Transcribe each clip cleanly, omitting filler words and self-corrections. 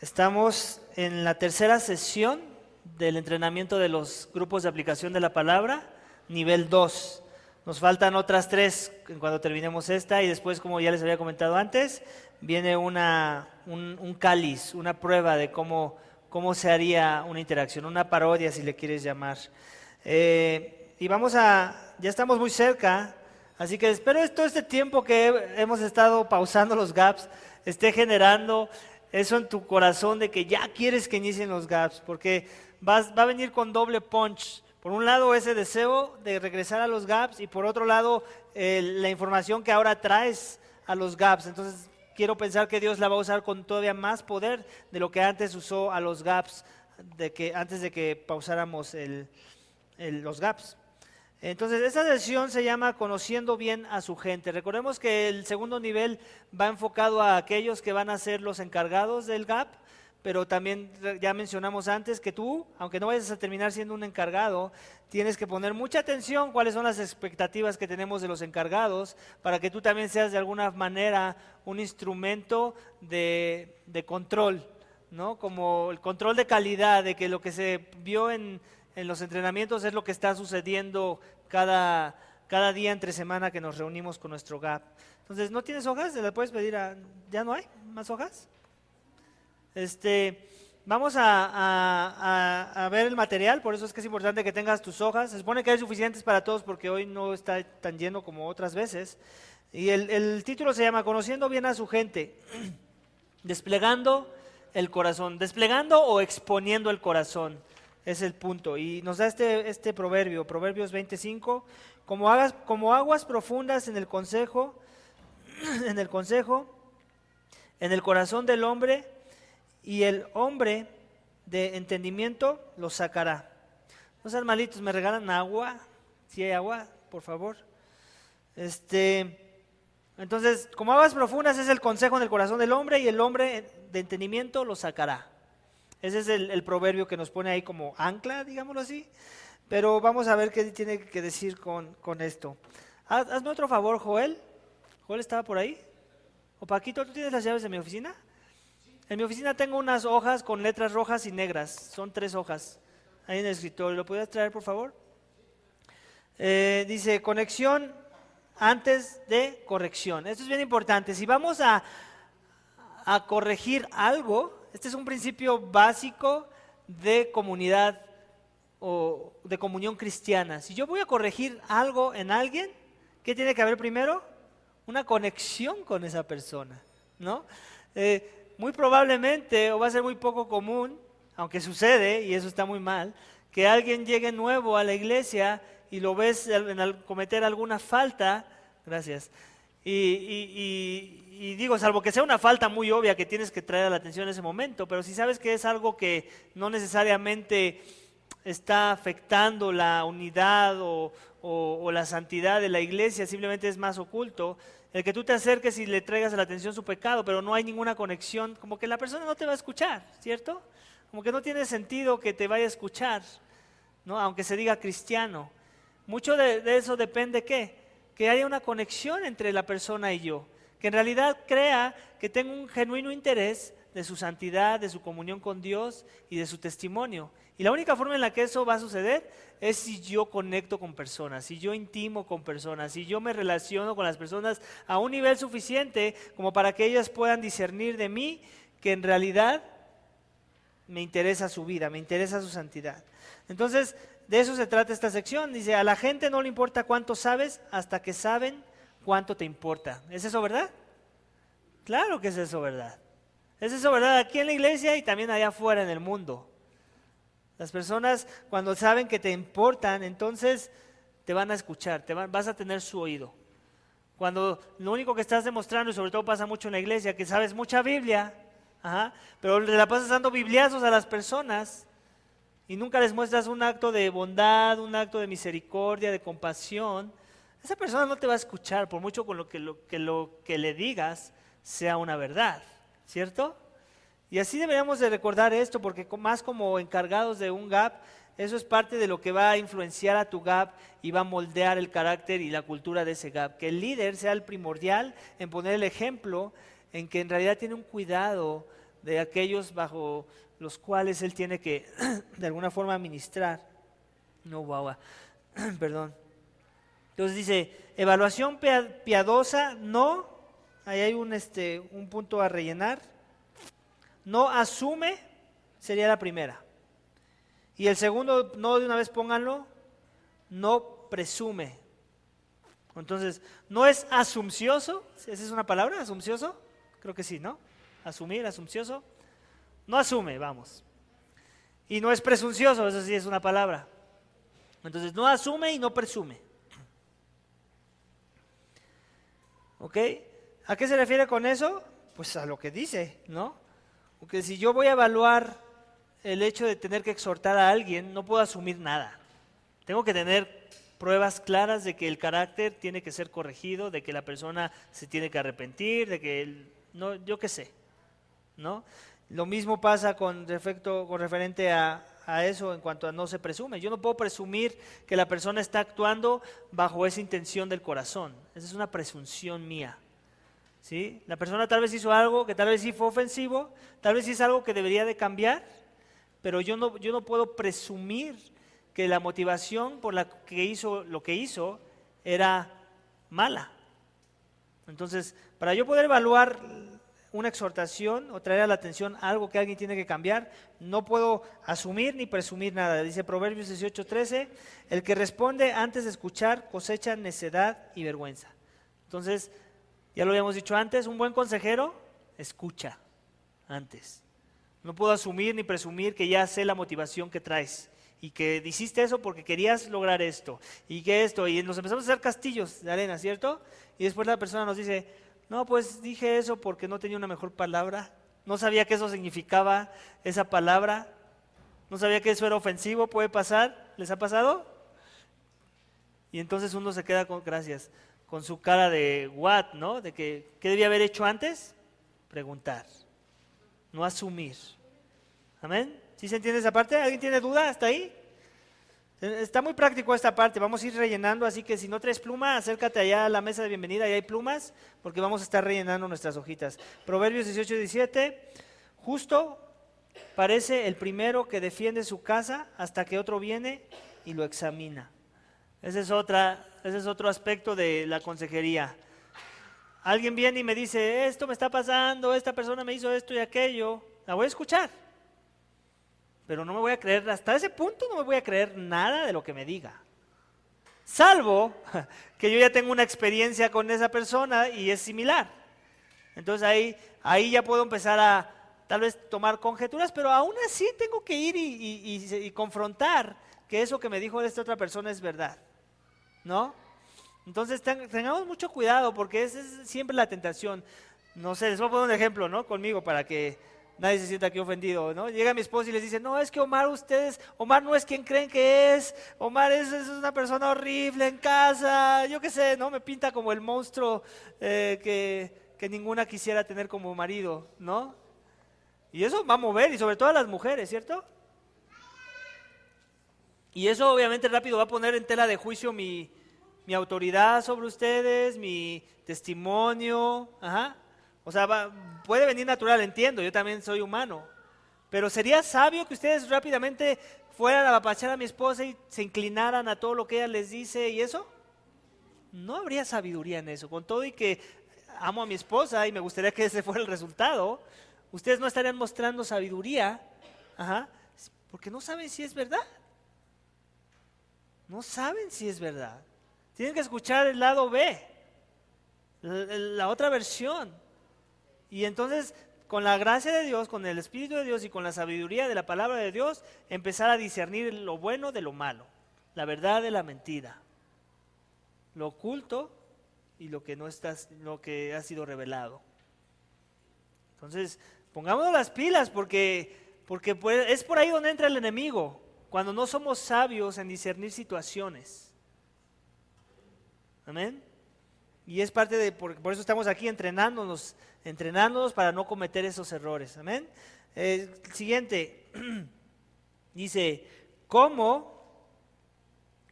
Estamos en la tercera sesión del entrenamiento de los grupos de aplicación de la palabra, nivel 2. Nos faltan otras 3 cuando terminemos esta y después, como ya les había comentado antes, viene un cáliz, una prueba de cómo se haría una interacción, una parodia si le quieres llamar. Y ya estamos muy cerca, así que espero todo este tiempo que hemos estado pausando los gaps esté generando eso en tu corazón de que ya quieres que inicien los gaps, porque va a venir con doble punch. Por un lado ese deseo de regresar a los gaps y por otro lado la información que ahora traes a los gaps. Entonces quiero pensar que Dios la va a usar con todavía más poder de lo que antes usó a los gaps, antes de que pausáramos los gaps. Entonces, esta sesión se llama Conociendo bien a su gente. Recordemos que el segundo nivel va enfocado a aquellos que van a ser los encargados del GAP, pero también ya mencionamos antes que tú, aunque no vayas a terminar siendo un encargado, tienes que poner mucha atención cuáles son las expectativas que tenemos de los encargados, para que tú también seas de alguna manera un instrumento de control, ¿no? Como el control de calidad, de que lo que se vio en los entrenamientos es lo que está sucediendo cada día entre semana que nos reunimos con nuestro GAP. Entonces, ¿no tienes hojas? ¿Se las puedes pedir ¿Ya no hay más hojas? Vamos a ver el material, por eso es que es importante que tengas tus hojas. Se supone que hay suficientes para todos porque hoy no está tan lleno como otras veces. Y el título se llama Conociendo bien a su gente, desplegando el corazón, desplegando o exponiendo el corazón. Es el punto. Y nos da este proverbio, Proverbios 25, como aguas profundas en el consejo, en el corazón del hombre, y el hombre de entendimiento lo sacará. No sean malitos, ¿me regalan agua? Si hay agua, por favor. Entonces, como aguas profundas es el consejo en el corazón del hombre, y el hombre de entendimiento lo sacará. Ese es el proverbio que nos pone ahí como ancla, digámoslo así. Pero vamos a ver qué tiene que decir con esto. Hazme otro favor, Joel. ¿Joel estaba por ahí? O Paquito, ¿tú tienes las llaves de mi oficina? En mi oficina tengo unas hojas con letras rojas y negras. Son 3 hojas. Ahí en el escritorio. ¿Lo podrías traer, por favor? Dice, conexión antes de corrección. Esto es bien importante. Si vamos a corregir algo, este es un principio básico de comunidad o de comunión cristiana. Si yo voy a corregir algo en alguien, ¿qué tiene que haber primero? Una conexión con esa persona, ¿no? Muy probablemente, o va a ser muy poco común, aunque sucede, y eso está muy mal, que alguien llegue nuevo a la iglesia y lo ves cometer alguna falta, gracias, y digo, salvo que sea una falta muy obvia que tienes que traer a la atención en ese momento, pero si sabes que es algo que no necesariamente está afectando la unidad o la santidad de la iglesia, simplemente es más oculto, el que tú te acerques y le traigas a la atención su pecado, pero no hay ninguna conexión, como que la persona no te va a escuchar, ¿cierto? Como que no tiene sentido que te vaya a escuchar, ¿no? Aunque se diga cristiano. Mucho de eso depende, ¿qué? Que haya una conexión entre la persona y yo, que en realidad crea que tengo un genuino interés de su santidad, de su comunión con Dios y de su testimonio. Y la única forma en la que eso va a suceder es si yo conecto con personas, si yo intimo con personas, si yo me relaciono con las personas a un nivel suficiente como para que ellas puedan discernir de mí que en realidad me interesa su vida, me interesa su santidad. Entonces, de eso se trata esta sección. Dice, a la gente no le importa cuánto sabes hasta que saben cuánto te importa. ¿Es eso verdad? Claro que es eso verdad. Es eso verdad aquí en la iglesia y también allá afuera en el mundo. Las personas cuando saben que te importan, entonces te van a escuchar, vas a tener su oído. Cuando lo único que estás demostrando, y sobre todo pasa mucho en la iglesia, que sabes mucha Biblia, pero le la pasas dando bibliazos a las personas y nunca les muestras un acto de bondad, un acto de misericordia, de compasión, esa persona no te va a escuchar, por mucho con lo que le digas sea una verdad, ¿cierto? Y así deberíamos de recordar esto, porque más como encargados de un GAP, eso es parte de lo que va a influenciar a tu GAP y va a moldear el carácter y la cultura de ese GAP. Que el líder sea el primordial en poner el ejemplo, en que en realidad tiene un cuidado de aquellos bajo los cuales él tiene que de alguna forma administrar. No, guau, perdón. Entonces dice, evaluación piadosa, no, ahí hay un punto a rellenar. No asume, sería la primera. Y el segundo, no de una vez pónganlo, no presume. Entonces, no es asumpcioso, ¿esa es una palabra, asumpcioso? Creo que sí, ¿no? Asumir, asumpcioso. No asume, vamos. Y no es presuncioso, eso sí es una palabra. Entonces, no asume y no presume. ¿Ok? ¿A qué se refiere con eso? Pues a lo que dice, ¿no? Porque si yo voy a evaluar el hecho de tener que exhortar a alguien, no puedo asumir nada. Tengo que tener pruebas claras de que el carácter tiene que ser corregido, de que la persona se tiene que arrepentir, de que no, yo qué sé, ¿no? Lo mismo pasa con referente a eso en cuanto a no se presume. Yo no puedo presumir que la persona está actuando bajo esa intención del corazón. Esa es una presunción mía. ¿Sí? La persona tal vez hizo algo que tal vez sí fue ofensivo, tal vez sí es algo que debería de cambiar, pero yo no puedo presumir que la motivación por la que hizo lo que hizo era mala. Entonces, para yo poder evaluar una exhortación o traer a la atención algo que alguien tiene que cambiar, no puedo asumir ni presumir nada. Dice Proverbios 18:13, el que responde antes de escuchar cosecha necedad y vergüenza. Entonces, ya lo habíamos dicho antes, un buen consejero escucha antes. No puedo asumir ni presumir que ya sé la motivación que traes y que hiciste eso porque querías lograr esto y que esto, y nos empezamos a hacer castillos de arena, ¿cierto? Y después la persona nos dice, no, pues dije eso porque no tenía una mejor palabra, no sabía que eso significaba esa palabra, no sabía que eso era ofensivo, puede pasar, ¿les ha pasado? Y entonces uno se queda con, gracias, con su cara de what, ¿no? De que, ¿qué debía haber hecho antes? Preguntar, no asumir. ¿Amén? ¿Sí se entiende esa parte? ¿Alguien tiene duda hasta ahí? Está muy práctico esta parte, vamos a ir rellenando, así que si no traes pluma, acércate allá a la mesa de bienvenida, ahí hay plumas, porque vamos a estar rellenando nuestras hojitas. Proverbios 18:17, justo parece el primero que defiende su casa hasta que otro viene y lo examina. Ese es otro aspecto de la consejería. Alguien viene y me dice, esto me está pasando, esta persona me hizo esto y aquello, la voy a escuchar. Pero no me voy a creer, hasta ese punto no me voy a creer nada de lo que me diga. Salvo que yo ya tengo una experiencia con esa persona y es similar. Entonces ahí ya puedo empezar a tal vez tomar conjeturas, pero aún así tengo que ir y confrontar que eso que me dijo esta otra persona es verdad, ¿no? Entonces tengamos mucho cuidado porque esa es siempre la tentación. No sé, les voy a poner un ejemplo, ¿no? Conmigo para que nadie se sienta aquí ofendido, ¿no? Llega mi esposa y les dice, no, es que Omar no es quien creen que es, Omar es una persona horrible en casa, yo qué sé, ¿no? Me pinta como el monstruo que ninguna quisiera tener como marido, ¿no? Y eso va a mover, y sobre todo a las mujeres, ¿cierto? Y eso obviamente rápido va a poner en tela de juicio mi autoridad sobre ustedes, mi testimonio, ajá. O sea, puede venir natural, entiendo, yo también soy humano. Pero sería sabio que ustedes rápidamente fueran a apapachar a mi esposa y se inclinaran a todo lo que ella les dice y eso. No habría sabiduría en eso. Con todo y que amo a mi esposa y me gustaría que ese fuera el resultado, ustedes no estarían mostrando sabiduría, ajá, porque no saben si es verdad. No saben si es verdad. Tienen que escuchar el lado B, la otra versión. Y entonces, con la gracia de Dios, con el Espíritu de Dios y con la sabiduría de la palabra de Dios, empezar a discernir lo bueno de lo malo, la verdad de la mentira, lo oculto y lo que lo que ha sido revelado. Entonces, pongámonos las pilas porque es por ahí donde entra el enemigo, cuando no somos sabios en discernir situaciones. Amén. Y es parte de, por eso estamos aquí entrenándonos para no cometer esos errores. Amén. Siguiente, dice, ¿cómo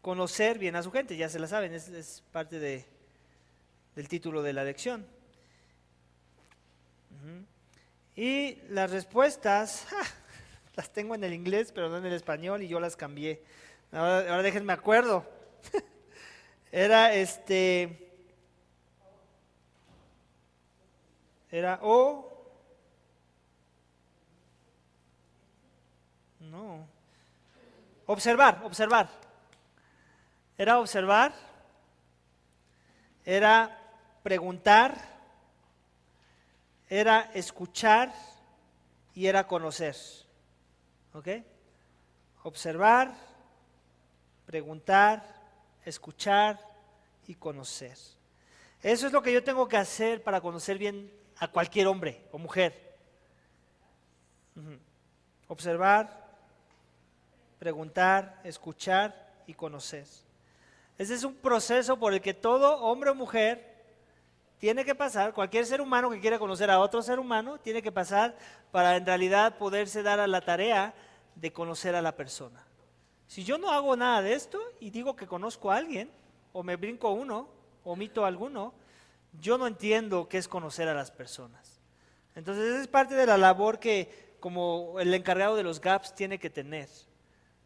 conocer bien a su gente? Ya se la saben, es parte del título de la lección. Y las respuestas, las tengo en el inglés, pero no en el español, y yo las cambié. Ahora déjenme acuerdo. Era era O, no, observar. Era observar, era preguntar, era escuchar y era conocer. ¿Ok? Observar, preguntar, escuchar y conocer. Eso es lo que yo tengo que hacer para conocer bien a cualquier hombre o mujer. Observar, preguntar, escuchar y conocer. Ese es un proceso por el que todo hombre o mujer tiene que pasar. Cualquier ser humano que quiera conocer a otro ser humano tiene que pasar para en realidad poderse dar a la tarea de conocer a la persona. Si yo no hago nada de esto y digo que conozco a alguien, o me brinco uno, o omito alguno, yo no entiendo qué es conocer a las personas. Entonces esa es parte de la labor que como el encargado de los GAPS tiene que tener,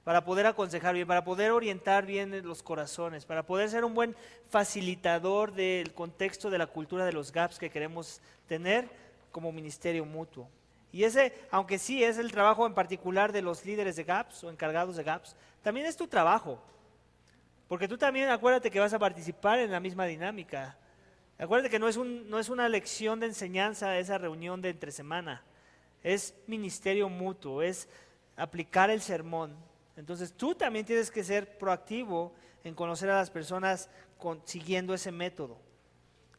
para poder aconsejar bien, para poder orientar bien los corazones, para poder ser un buen facilitador del contexto de la cultura de los GAPS que queremos tener como ministerio mutuo. Y ese, aunque sí es el trabajo en particular de los líderes de GAPS o encargados de GAPS, también es tu trabajo. Porque tú también acuérdate que vas a participar en la misma dinámica. Acuérdate que no es una lección de enseñanza esa reunión de entre semana. Es ministerio mutuo, es aplicar el sermón. Entonces tú también tienes que ser proactivo en conocer a las personas siguiendo ese método.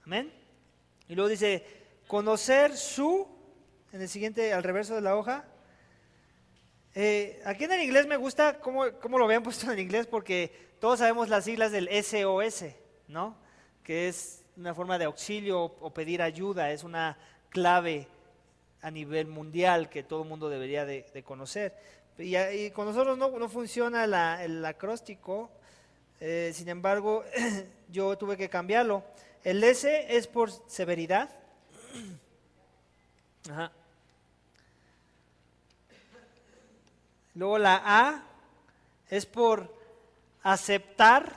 Amén. Y luego dice, conocer en el siguiente, al reverso de la hoja. Aquí en el inglés me gusta cómo lo habían puesto en el inglés, porque todos sabemos las siglas del SOS, ¿no? Que es una forma de auxilio o pedir ayuda, es una clave a nivel mundial que todo el mundo debería de conocer. Y con nosotros no funciona el acróstico, sin embargo, yo tuve que cambiarlo. El S es por severidad. Ajá. Luego la A es por aceptar.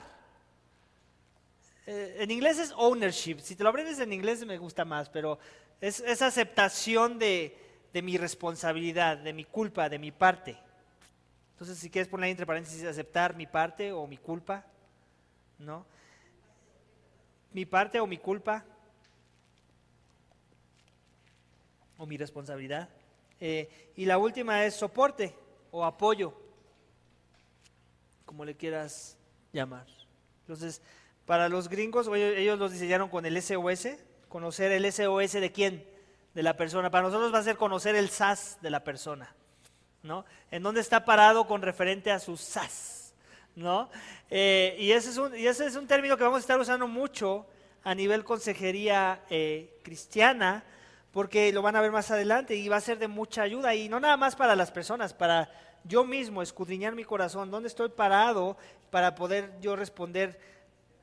En inglés es ownership. Si te lo aprendes en inglés me gusta más, pero es aceptación de mi responsabilidad, de mi culpa, de mi parte. Entonces, si quieres poner entre paréntesis aceptar mi parte o mi culpa, ¿no? Mi parte o mi culpa o mi responsabilidad. Y la última es soporte o apoyo, como le quieras llamar. Entonces, para los gringos, ellos los diseñaron con el SOS, conocer el SOS de quién, de la persona. Para nosotros va a ser conocer el SAS de la persona, ¿no? En dónde está parado con referente a su SAS, ¿no? Y ese es un término que vamos a estar usando mucho a nivel consejería cristiana, porque lo van a ver más adelante y va a ser de mucha ayuda, y no nada más para las personas, para yo mismo escudriñar mi corazón, dónde estoy parado, para poder yo responder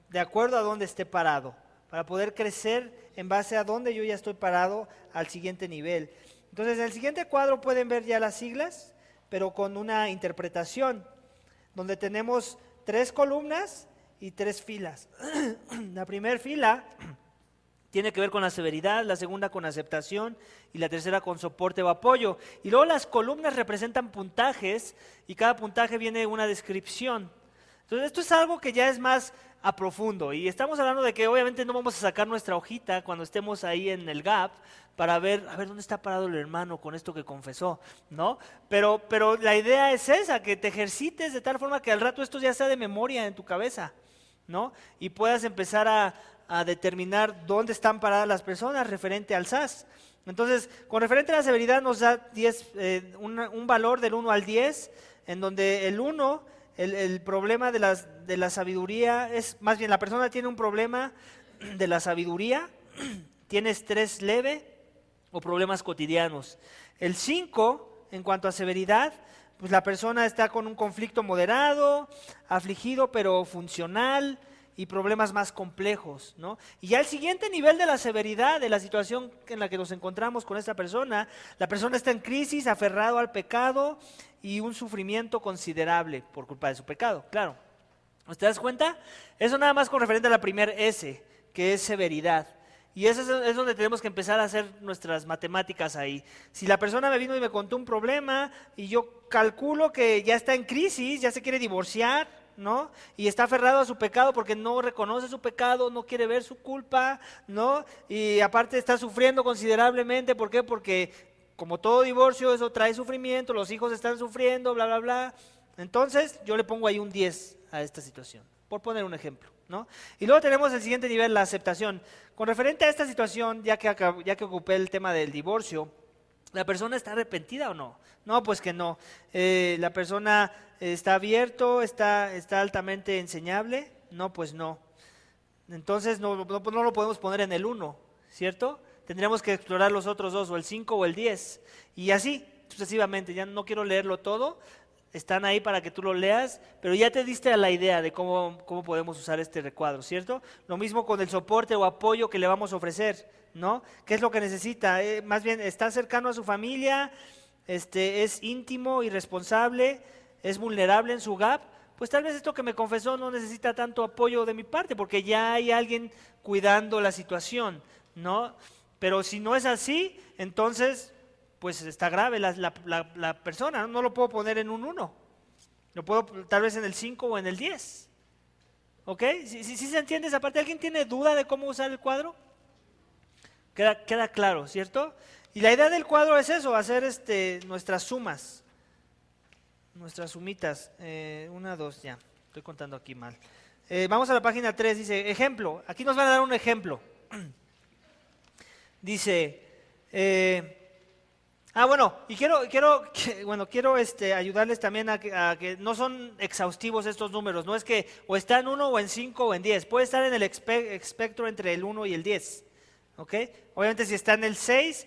de acuerdo a dónde esté parado, para poder crecer en base a dónde yo ya estoy parado al siguiente nivel. Entonces, en el siguiente cuadro pueden ver ya las siglas, pero con una interpretación, donde tenemos 3 columnas y 3 filas. La primera fila tiene que ver con la severidad, la segunda con aceptación y la tercera con soporte o apoyo. Y luego las columnas representan puntajes y cada puntaje viene una descripción. Entonces esto es algo que ya es más a profundo, y estamos hablando de que obviamente no vamos a sacar nuestra hojita cuando estemos ahí en el GAP para ver, a ver dónde está parado el hermano con esto que confesó, ¿no? Pero la idea es esa, que te ejercites de tal forma que al rato esto ya sea de memoria en tu cabeza, ¿no? Y puedas empezar a determinar dónde están paradas las personas referente al SAS. Entonces, con referente a la severidad nos da 10, un valor del 1 al 10, en donde el 1, el problema de la sabiduría, es más bien la persona tiene un problema de la sabiduría, tiene estrés leve o problemas cotidianos. El 5, en cuanto a severidad, pues la persona está con un conflicto moderado, afligido pero funcional, y problemas más complejos, ¿no? Y ya el siguiente nivel de la severidad de la situación en la que nos encontramos con esta persona, la persona está en crisis, aferrado al pecado y un sufrimiento considerable por culpa de su pecado, claro. ¿Te das cuenta? Eso nada más con referente a la primer S, que es severidad. Y eso es donde tenemos que empezar a hacer nuestras matemáticas ahí. Si la persona me vino y me contó un problema y yo calculo que ya está en crisis, ya se quiere divorciar, ¿no? Y está aferrado a su pecado porque no reconoce su pecado, no quiere ver su culpa, ¿no? Y aparte está sufriendo considerablemente, ¿por qué? Porque como todo divorcio, eso trae sufrimiento, los hijos están sufriendo, bla, bla, bla. Entonces yo le pongo ahí un 10 a esta situación, por poner un ejemplo, ¿no? Y luego tenemos el siguiente nivel, la aceptación. Con referente a esta situación, ya que ocupé el tema del divorcio, ¿la persona está arrepentida o no? No, pues que no. ¿La persona está abierto, está altamente enseñable? No, pues no. Entonces no lo podemos poner en el 1, ¿cierto? Tendríamos que explorar los otros dos, o el 5 o el 10. Y así, sucesivamente. Ya no quiero leerlo todo, están ahí para que tú lo leas, pero ya te diste a la idea de cómo podemos usar este recuadro, ¿cierto? Lo mismo con el soporte o apoyo que le vamos a ofrecer, ¿no? ¿Qué es lo que necesita? Más bien, está cercano a su familia, es íntimo y responsable, es vulnerable en su gap. Pues tal vez esto que me confesó no necesita tanto apoyo de mi parte, porque ya hay alguien cuidando la situación, ¿no? Pero si no es así, entonces pues está grave la persona, no lo puedo poner en un 1, lo puedo tal vez en el 5 o en el 10. ¿Ok? ¿Sí se entiende esa parte? ¿Alguien tiene duda de cómo usar el cuadro? Queda claro, ¿cierto? Y la idea del cuadro es eso, hacer nuestras sumas, nuestras sumitas. 1, 2, ya, estoy contando aquí mal. Vamos a la página 3, dice, ejemplo, aquí nos van a dar un ejemplo. Dice, bueno, y quiero ayudarles también a que no son exhaustivos estos números, no es que o está en 1 o en 5 o en 10, puede estar en el espectro entre el 1 y el 10, ¿ok? Obviamente si está en el 6,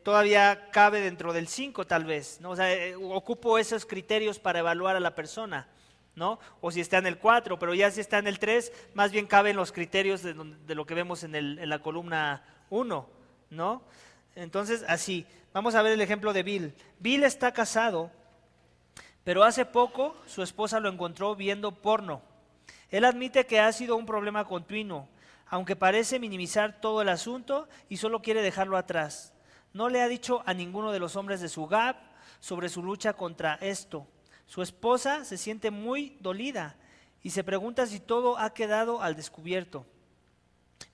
todavía cabe dentro del 5 tal vez, ¿no? O sea, ocupo esos criterios para evaluar a la persona, ¿no? O si está en el 4, pero ya si está en el 3, más bien caben los criterios de lo que vemos en la columna 1, ¿no? Entonces, así, vamos a ver el ejemplo de Bill. Bill está casado, pero hace poco su esposa lo encontró viendo porno. Él admite que ha sido un problema continuo, aunque parece minimizar todo el asunto y solo quiere dejarlo atrás. No le ha dicho a ninguno de los hombres de su GAP sobre su lucha contra esto. Su esposa se siente muy dolida y se pregunta si todo ha quedado al descubierto.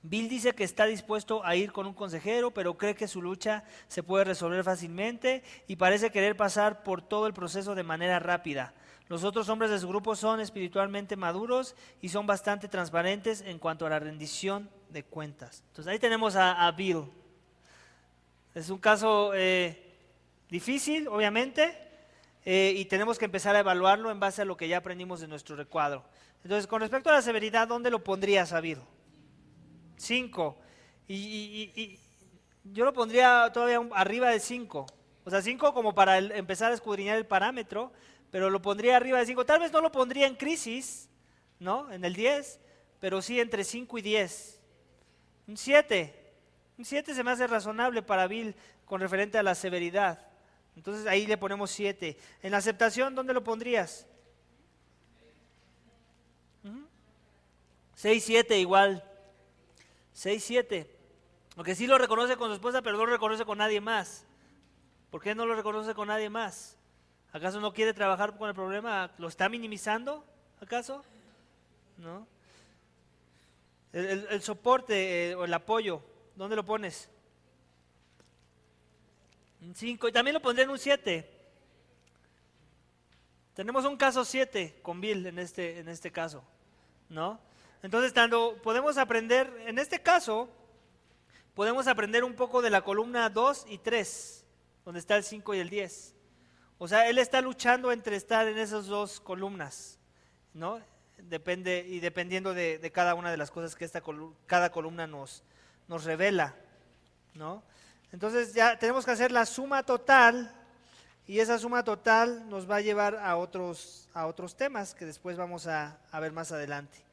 Bill dice que está dispuesto a ir con un consejero, pero cree que su lucha se puede resolver fácilmente y parece querer pasar por todo el proceso de manera rápida. Los otros hombres de su grupo son espiritualmente maduros y son bastante transparentes en cuanto a la rendición de cuentas. Entonces ahí tenemos a Bill. Es un caso difícil, obviamente, y tenemos que empezar a evaluarlo en base a lo que ya aprendimos de nuestro recuadro. Entonces, con respecto a la severidad, ¿dónde lo pondrías a Bill? 5. Y yo lo pondría todavía arriba de 5. O sea, 5 como para empezar a escudriñar el parámetro, pero lo pondría arriba de 5. Tal vez no lo pondría en crisis, ¿no? En el 10, pero sí entre 5 y 10. Un 7. Un 7 se me hace razonable para Bill con referente a la severidad. Entonces ahí le ponemos 7. En la aceptación, ¿dónde lo pondrías? 6, 7 igual. 6, 7. Porque sí lo reconoce con su esposa, pero no lo reconoce con nadie más. ¿Por qué no lo reconoce con nadie más? ¿Acaso no quiere trabajar con el problema? ¿Lo está minimizando? ¿Acaso? ¿No? El soporte o el apoyo, ¿dónde lo pones? Un 5. Y también lo pondré en un 7. Tenemos un caso 7 con Bill en este caso, ¿no? Entonces, podemos aprender, en este caso, podemos aprender un poco de la columna 2 y 3, donde está el 5 y el 10. O sea, él está luchando entre estar en esas dos columnas, ¿no? Dependiendo de cada una de las cosas que cada columna nos revela, ¿no? Entonces ya tenemos que hacer la suma total, y esa suma total nos va a llevar a otros temas que después vamos a ver más adelante.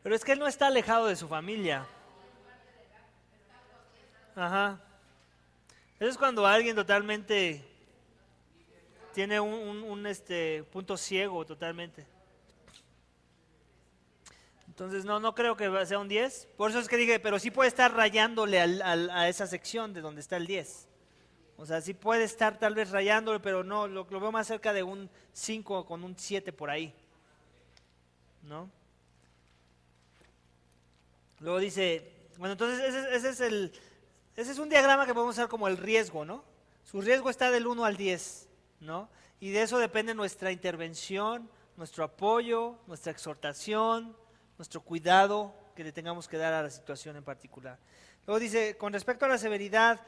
Pero es que él no está alejado de su familia. Ajá. Eso es cuando alguien totalmente tiene un punto ciego totalmente. Entonces no creo que sea un 10. Por eso es que dije, pero sí puede estar rayándole a esa sección de donde está el 10. O sea, sí puede estar tal vez rayándole, pero no, lo veo más cerca de un 5 con un 7 por ahí. ¿No? Luego dice, bueno, entonces ese es un diagrama que podemos usar como el riesgo, ¿no? Su riesgo está del 1 al 10, ¿no? Y de eso depende nuestra intervención, nuestro apoyo, nuestra exhortación, nuestro cuidado que le tengamos que dar a la situación en particular. Luego dice, con respecto a la severidad,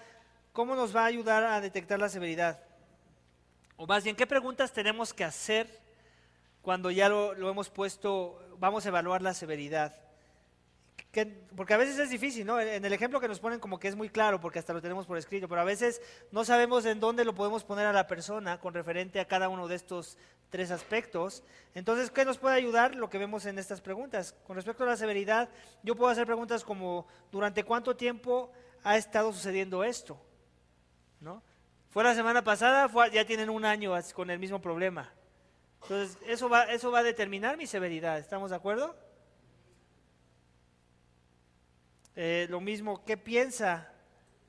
¿cómo nos va a ayudar a detectar la severidad? O más bien, ¿qué preguntas tenemos que hacer cuando ya lo hemos puesto, vamos a evaluar la severidad? Porque a veces es difícil, ¿no? En el ejemplo que nos ponen como que es muy claro, porque hasta lo tenemos por escrito, pero a veces no sabemos en dónde lo podemos poner a la persona con referente a cada uno de estos 3 aspectos. Entonces, ¿qué nos puede ayudar? Lo que vemos en estas preguntas. Con respecto a la severidad, yo puedo hacer preguntas como, ¿durante cuánto tiempo ha estado sucediendo esto? ¿No? Fue la semana pasada, ya tienen un año con el mismo problema. Entonces, eso va a determinar mi severidad, ¿estamos de acuerdo? Lo mismo, ¿qué piensa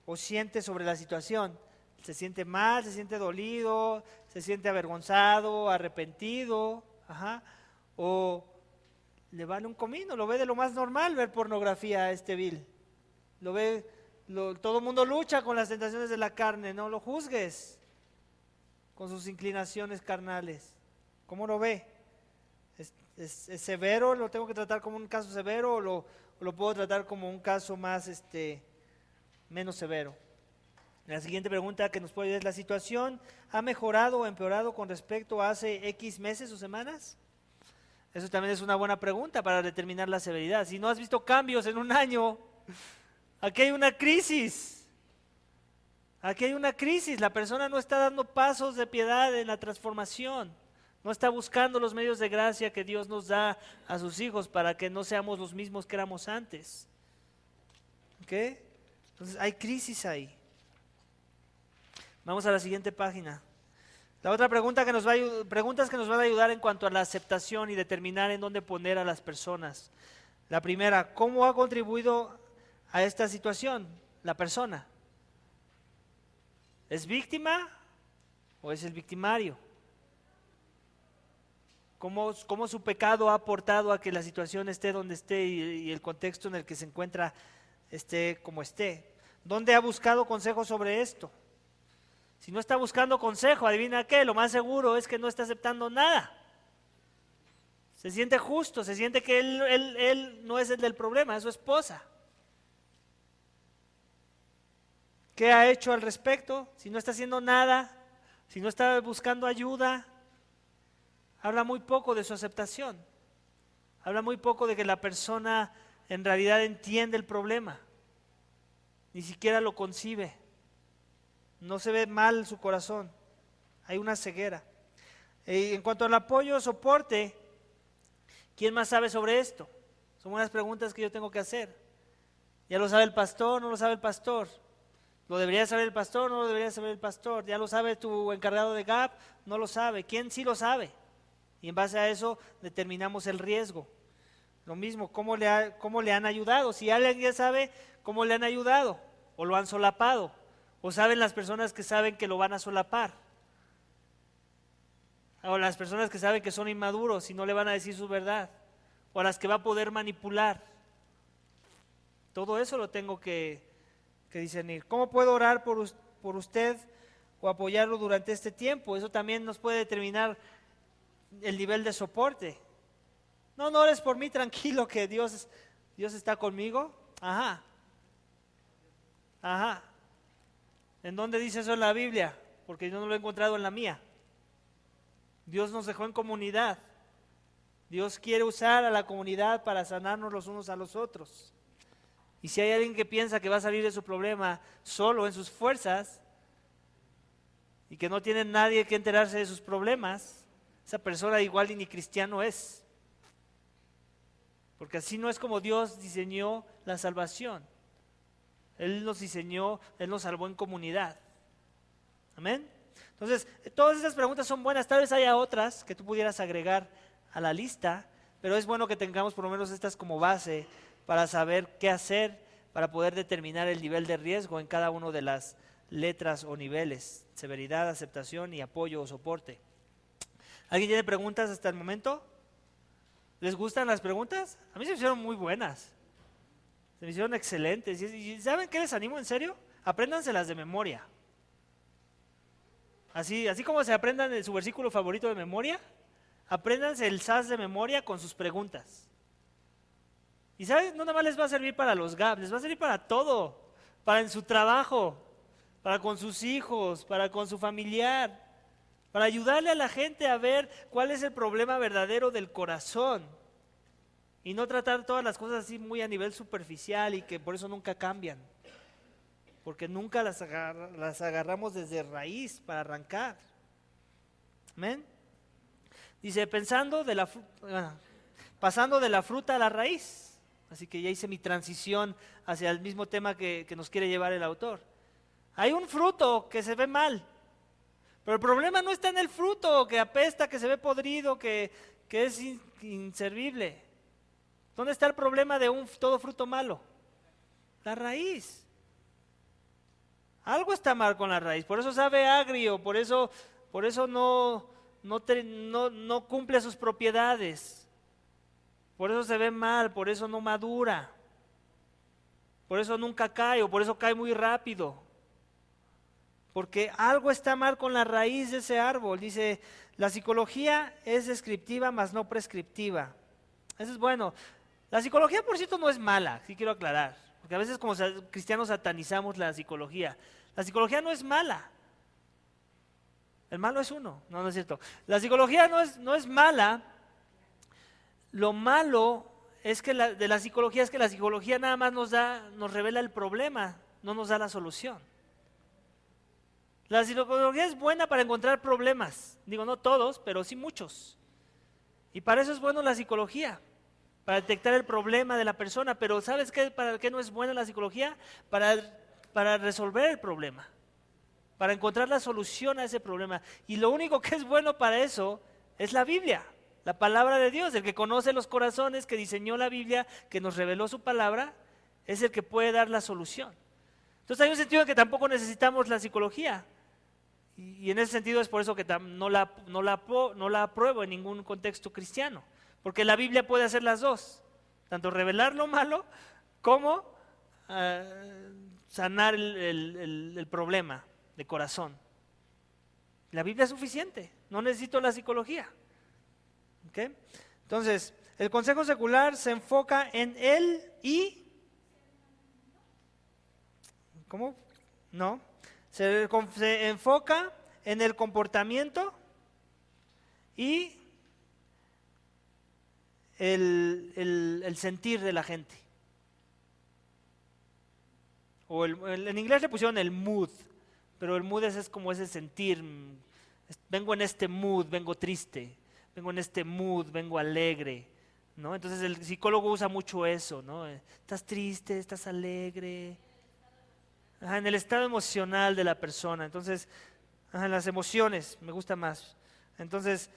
o siente sobre la situación? ¿Se siente mal, se siente dolido, se siente avergonzado, arrepentido? Ajá. ¿O le vale un comino? Lo ve de lo más normal ver pornografía a este Bill. Lo ve, todo el mundo lucha con las tentaciones de la carne, no lo juzgues con sus inclinaciones carnales. ¿Cómo lo ve? ¿Es severo? ¿Lo tengo que tratar como un caso severo o lo puedo tratar como un caso más, menos severo? La siguiente pregunta que nos puede ayudar es, ¿la situación ha mejorado o empeorado con respecto a hace X meses o semanas? Eso también es una buena pregunta para determinar la severidad. Si no has visto cambios en un año, aquí hay una crisis. Aquí hay una crisis. La persona no está dando pasos de piedad en la transformación. No está buscando los medios de gracia que Dios nos da a sus hijos para que no seamos los mismos que éramos antes. ¿Ok? Entonces hay crisis ahí. Vamos a la siguiente página. La otra pregunta preguntas que nos van a ayudar en cuanto a la aceptación y determinar en dónde poner a las personas. La primera, ¿cómo ha contribuido a esta situación la persona? ¿Es víctima o es el victimario? ¿Cómo su pecado ha aportado a que la situación esté donde esté y el contexto en el que se encuentra esté como esté? ¿Dónde ha buscado consejo sobre esto? Si no está buscando consejo, adivina qué, lo más seguro es que no está aceptando nada. Se siente justo, se siente que él no es el del problema, es su esposa. ¿Qué ha hecho al respecto? Si no está haciendo nada, si no está buscando ayuda, habla muy poco de su aceptación. Habla muy poco de que la persona en realidad entiende el problema. Ni siquiera lo concibe. No se ve mal su corazón. Hay una ceguera. En cuanto al apoyo o soporte, ¿quién más sabe sobre esto? Son unas preguntas que yo tengo que hacer. ¿Ya lo sabe el pastor? ¿No lo sabe el pastor? ¿Lo debería saber el pastor? ¿No lo debería saber el pastor? ¿Ya lo sabe tu encargado de GAP? No lo sabe. ¿Quién sí lo sabe? Y en base a eso determinamos el riesgo. Lo mismo, ¿cómo le han ayudado? Si alguien ya sabe, ¿cómo le han ayudado? ¿O lo han solapado? ¿O saben las personas que saben que lo van a solapar? O las personas que saben que son inmaduros y no le van a decir su verdad. O a las que va a poder manipular. Todo eso lo tengo que discernir. ¿Cómo puedo orar por usted o apoyarlo durante este tiempo? Eso también nos puede determinar el nivel de soporte. No ores por mí, tranquilo, que Dios está conmigo. Ajá. ¿En dónde dice eso en la Biblia? Porque yo no lo he encontrado en la mía. Dios nos dejó en comunidad. Dios quiere usar a la comunidad para sanarnos los unos a los otros. Y si hay alguien que piensa que va a salir de su problema solo en sus fuerzas y que no tiene nadie que enterarse de sus problemas, esa persona igual y ni cristiano es. Porque así no es como Dios diseñó la salvación. Él nos diseñó, Él nos salvó en comunidad. Amén. Entonces, todas esas preguntas son buenas. Tal vez haya otras que tú pudieras agregar a la lista, pero es bueno que tengamos por lo menos estas como base para saber qué hacer para poder determinar el nivel de riesgo en cada una de las letras o niveles: severidad, aceptación y apoyo o soporte. ¿Alguien tiene preguntas hasta el momento? ¿Les gustan las preguntas? A mí se me hicieron muy buenas. Se me hicieron excelentes. ¿Y saben qué les animo en serio? Apréndanselas de memoria. Así como se aprendan su versículo favorito de memoria, apréndanse el SAS de memoria con sus preguntas. Y ¿sabes? No nada más les va a servir para los GAP, les va a servir para todo. Para en su trabajo, para con sus hijos, para con su familiar, para ayudarle a la gente a ver cuál es el problema verdadero del corazón. Y no tratar todas las cosas así muy a nivel superficial y que por eso nunca cambian. Porque nunca las agarramos desde raíz para arrancar. ¿Amén? Dice, pasando de la fruta a la raíz. Así que ya hice mi transición hacia el mismo tema que nos quiere llevar el autor. Hay un fruto que se ve mal, pero el problema no está en el fruto, que apesta, que se ve podrido, que es inservible. ¿Dónde está el problema de todo fruto malo? La raíz. Algo está mal con la raíz, por eso sabe agrio, por eso no cumple sus propiedades, por eso se ve mal, por eso no madura, por eso nunca cae o por eso cae muy rápido, porque algo está mal con la raíz de ese árbol. Dice, la psicología es descriptiva mas no prescriptiva. Eso es bueno. La psicología, por cierto, no es mala, sí quiero aclarar, porque a veces como cristianos satanizamos la psicología. La psicología no es mala. El malo es uno. No es cierto. La psicología no es mala. Lo malo es que de la psicología es que la psicología nada más nos revela el problema, no nos da la solución. La psicología es buena para encontrar problemas. Digo, no todos, pero sí muchos. Y para eso es bueno la psicología, para detectar el problema de la persona. Pero ¿sabes qué? ¿Para qué no es buena la psicología? Para resolver el problema, para encontrar la solución a ese problema. Y lo único que es bueno para eso es la Biblia, la palabra de Dios. El que conoce los corazones, que diseñó la Biblia, que nos reveló su palabra, es el que puede dar la solución. Entonces hay un sentido en que tampoco necesitamos la psicología. Y en ese sentido es por eso que no la apruebo en ningún contexto cristiano. Porque la Biblia puede hacer las dos, tanto revelar lo malo como sanar el problema de corazón. La Biblia es suficiente, no necesito la psicología. ¿Okay? Entonces, el consejo secular se enfoca en él y... ¿Cómo? No. Se enfoca en el comportamiento y el sentir de la gente. O en inglés le pusieron el mood, pero el mood es como ese sentir. Vengo en este mood, vengo triste. Vengo en este mood, vengo alegre, ¿no? Entonces el psicólogo usa mucho eso, ¿no? Estás triste, estás alegre. Ajá, en el estado emocional de la persona. Entonces, en las emociones, me gusta más. Entonces,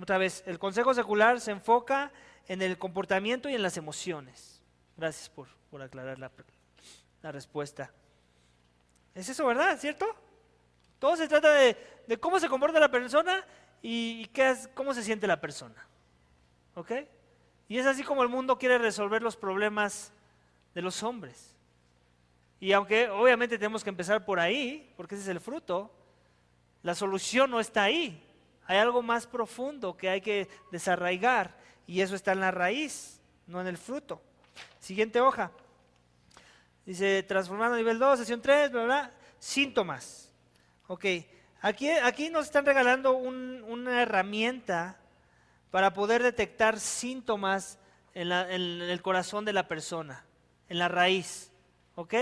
otra vez, el consejo secular se enfoca en el comportamiento y en las emociones. Gracias por aclarar la respuesta. Es eso, ¿verdad? ¿Cierto? Todo se trata de cómo se comporta la persona y cómo se siente la persona. ¿Ok? Y es así como el mundo quiere resolver los problemas de los hombres. Y aunque obviamente tenemos que empezar por ahí, porque ese es el fruto, la solución no está ahí. Hay algo más profundo que hay que desarraigar, y eso está en la raíz, no en el fruto. Siguiente hoja. Dice, transformando a nivel 2, sesión 3, bla, bla, síntomas. Ok, aquí nos están regalando una herramienta para poder detectar síntomas en el corazón de la persona, en la raíz, ¿ok?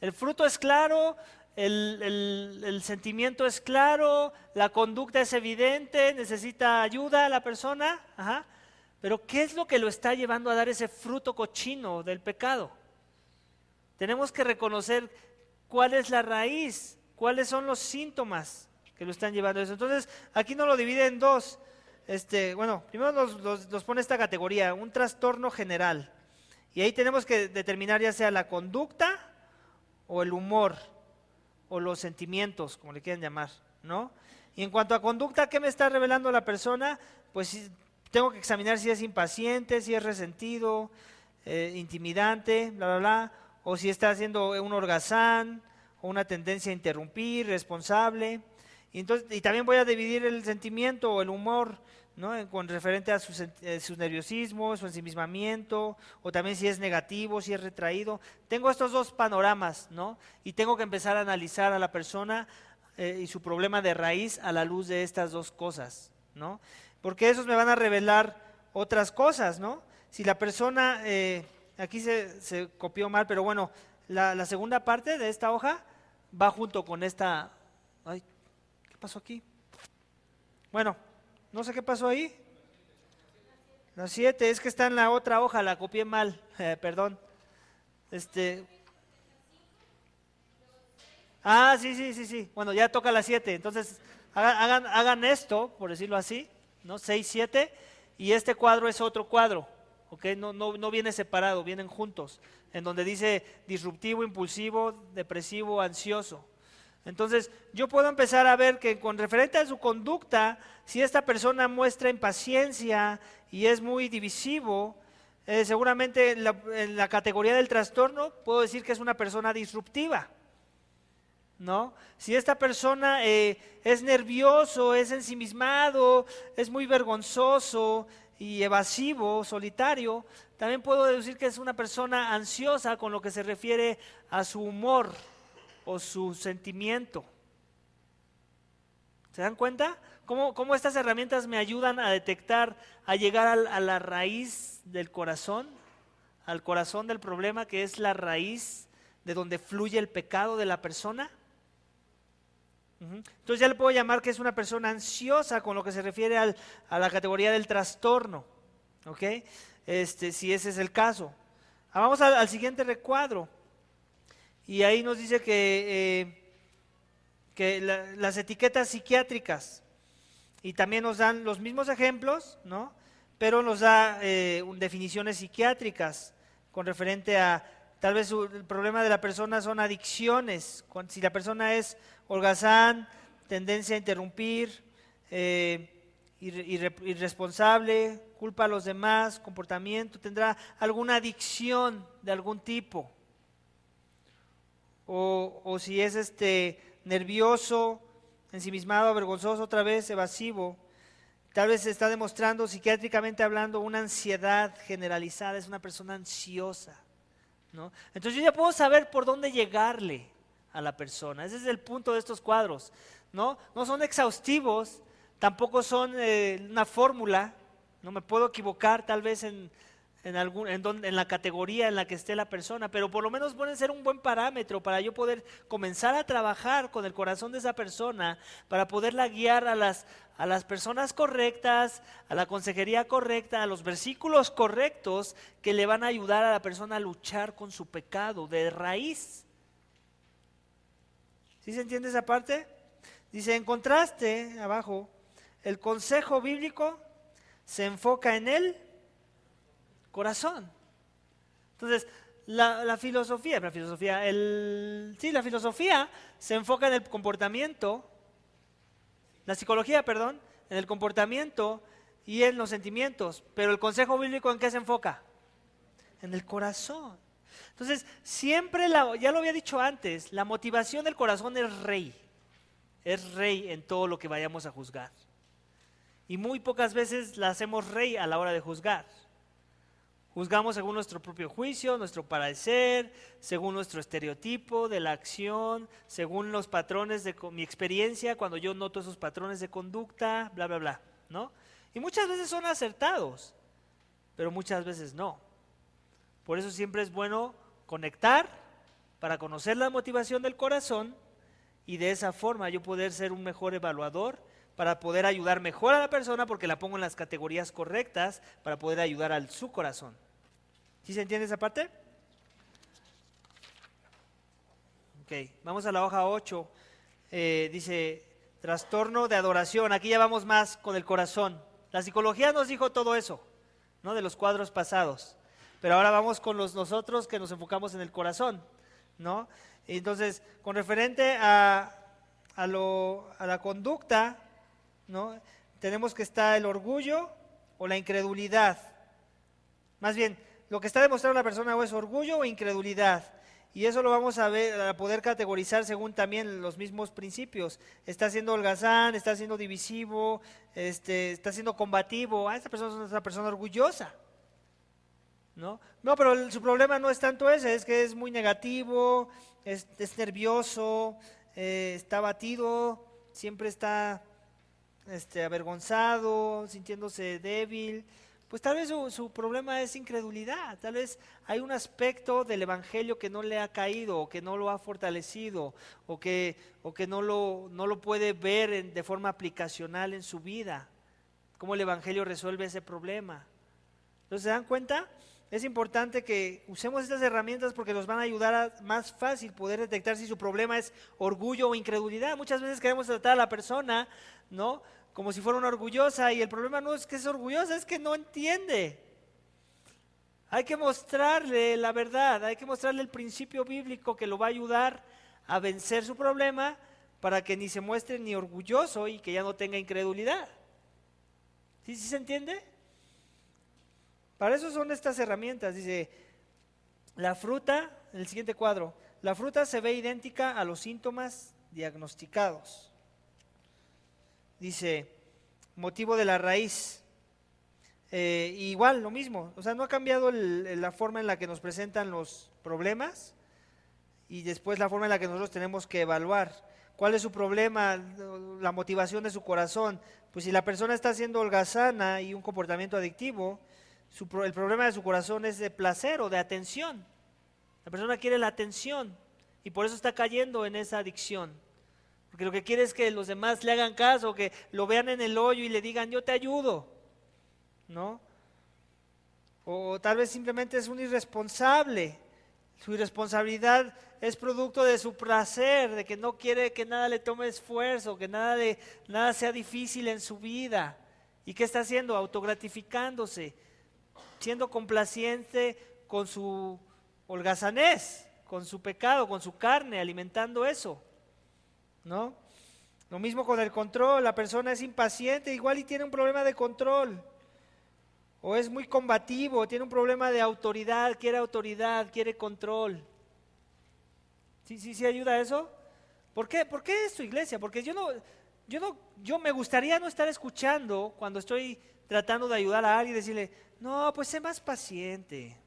El fruto es claro, el sentimiento es claro, la conducta es evidente, necesita ayuda a la persona, ajá, pero ¿qué es lo que lo está llevando a dar ese fruto cochino del pecado? Tenemos que reconocer cuál es la raíz, cuáles son los síntomas que lo están llevando a eso. Entonces, aquí nos lo divide en dos. Primero nos pone esta categoría, un trastorno general. Y ahí tenemos que determinar ya sea la conducta o el humor o los sentimientos, como le quieran llamar, ¿no? Y en cuanto a conducta, ¿qué me está revelando la persona? Pues tengo que examinar si es impaciente, si es resentido, intimidante, bla, bla, bla, o si está haciendo un holgazán o una tendencia a interrumpir, responsable. Y también voy a dividir el sentimiento o el humor, ¿no? Con referente a su nerviosismo, su ensimismamiento, o también si es negativo, si es retraído. Tengo estos dos panoramas, ¿no? Y tengo que empezar a analizar a la persona y su problema de raíz a la luz de estas dos cosas, ¿no? Porque esos me van a revelar otras cosas, ¿no? Si la persona, aquí se copió mal, pero bueno, la segunda parte de esta hoja va junto con esta. Ay, ¿qué pasó aquí? Bueno, no sé qué pasó ahí. La 7, es que está en la otra hoja, la copié mal, perdón. Sí. Bueno, ya toca la 7, entonces hagan esto, por decirlo así, ¿no? 6, 7, y este cuadro es otro cuadro, ¿ok? No viene separado, vienen juntos, en donde dice disruptivo, impulsivo, depresivo, ansioso. Entonces, yo puedo empezar a ver que con referente a su conducta, si esta persona muestra impaciencia y es muy divisivo, seguramente en la categoría del trastorno puedo decir que es una persona disruptiva, ¿no? Si esta persona es nervioso, es ensimismado, es muy vergonzoso y evasivo, solitario, también puedo deducir que es una persona ansiosa con lo que se refiere a su humor o su sentimiento. ¿Se dan cuenta? ¿Cómo estas herramientas me ayudan a detectar, a llegar a la raíz del corazón, al corazón del problema, que es la raíz de donde fluye el pecado de la persona? Entonces ya le puedo llamar que es una persona ansiosa con lo que se refiere a la categoría del trastorno, ¿ok? Si ese es el caso. Vamos al siguiente recuadro. Y ahí nos dice que las etiquetas psiquiátricas, y también nos dan los mismos ejemplos, ¿no? Pero nos da definiciones psiquiátricas con referente a, tal vez el problema de la persona son adicciones, si la persona es holgazán, tendencia a interrumpir, irresponsable, culpa a los demás, comportamiento, tendrá alguna adicción de algún tipo. O si es nervioso, ensimismado, vergonzoso, otra vez evasivo, tal vez está demostrando psiquiátricamente hablando una ansiedad generalizada, es una persona ansiosa, ¿no? Entonces yo ya puedo saber por dónde llegarle a la persona. Ese es el punto de estos cuadros, ¿no? No son exhaustivos, tampoco son una fórmula, no me puedo equivocar tal vez en la categoría en la que esté la persona, pero por lo menos pueden ser un buen parámetro para yo poder comenzar a trabajar con el corazón de esa persona, para poderla guiar a las personas correctas, a la consejería correcta, a los versículos correctos que le van a ayudar a la persona a luchar con su pecado de raíz. ¿Sí se entiende esa parte? Dice, en contraste, abajo, el consejo bíblico se enfoca en él corazón. Entonces, la filosofía se enfoca en el comportamiento, la psicología, perdón, en el comportamiento y en los sentimientos, pero el consejo bíblico, ¿en qué se enfoca? En el corazón. Entonces, siempre, ya lo había dicho antes, la motivación del corazón es rey en todo lo que vayamos a juzgar. Y muy pocas veces la hacemos rey a la hora de juzgar. Juzgamos según nuestro propio juicio, nuestro parecer, según nuestro estereotipo de la acción, según los patrones de mi experiencia, cuando yo noto esos patrones de conducta, bla, bla, bla, ¿no? Y muchas veces son acertados, pero muchas veces no. Por eso siempre es bueno conectar para conocer la motivación del corazón y de esa forma yo poder ser un mejor evaluador, para poder ayudar mejor a la persona porque la pongo en las categorías correctas para poder ayudar a su corazón. ¿Sí se entiende esa parte? Ok, vamos a la hoja 8. Dice, trastorno de adoración. Aquí ya vamos más con el corazón. La psicología nos dijo todo eso, ¿no? De los cuadros pasados. Pero ahora vamos con nosotros que nos enfocamos en el corazón, ¿no? Entonces, con referente a la conducta, ¿no? Tenemos que estar el orgullo o la incredulidad. Más bien, lo que está demostrando la persona o es orgullo o incredulidad. Y eso lo vamos a ver, a poder categorizar según también los mismos principios. Está siendo holgazán, está siendo divisivo, está siendo combativo. Esta persona es una persona orgullosa, ¿no? No, pero su problema no es tanto ese, es que es muy negativo, es nervioso, está abatido, siempre está avergonzado, sintiéndose débil. Pues tal vez su problema es incredulidad, tal vez hay un aspecto del evangelio que no le ha caído, o que no lo ha fortalecido, o que no lo puede ver de forma aplicacional en su vida. ¿Cómo el evangelio resuelve ese problema? Entonces, ¿se dan cuenta? Es importante que usemos estas herramientas porque nos van a ayudar a más fácil poder detectar si su problema es orgullo o incredulidad. Muchas veces queremos tratar a la persona, ¿no?, como si fuera una orgullosa, y el problema no es que es orgullosa, es que no entiende. Hay que mostrarle la verdad, hay que mostrarle el principio bíblico que lo va a ayudar a vencer su problema para que ni se muestre ni orgulloso y que ya no tenga incredulidad. ¿Sí se entiende? Para eso son estas herramientas. Dice, la fruta, en el siguiente cuadro, la fruta se ve idéntica a los síntomas diagnosticados. Dice, motivo de la raíz. Igual, lo mismo. O sea, no ha cambiado la forma en la que nos presentan los problemas y después la forma en la que nosotros tenemos que evaluar. ¿Cuál es su problema? La motivación de su corazón. Pues si la persona está siendo holgazana y un comportamiento adictivo, el problema de su corazón es de placer o de atención. La persona quiere la atención y por eso está cayendo en esa adicción. Porque lo que quiere es que los demás le hagan caso, que lo vean en el hoyo y le digan, yo te ayudo, ¿no? O tal vez simplemente es un irresponsable. Su irresponsabilidad es producto de su placer, de que no quiere que nada le tome esfuerzo, que nada sea difícil en su vida. ¿Y qué está haciendo? Autogratificándose, siendo complaciente con su holgazanés, con su pecado, con su carne, alimentando eso, ¿no? Lo mismo con el control. La persona es impaciente, igual y tiene un problema de control. O es muy combativo, tiene un problema de autoridad, quiere control. ¿Sí ayuda a eso? ¿Por qué esto, iglesia? Porque yo me gustaría no estar escuchando cuando estoy tratando de ayudar a alguien y decirle, no, pues sé más paciente.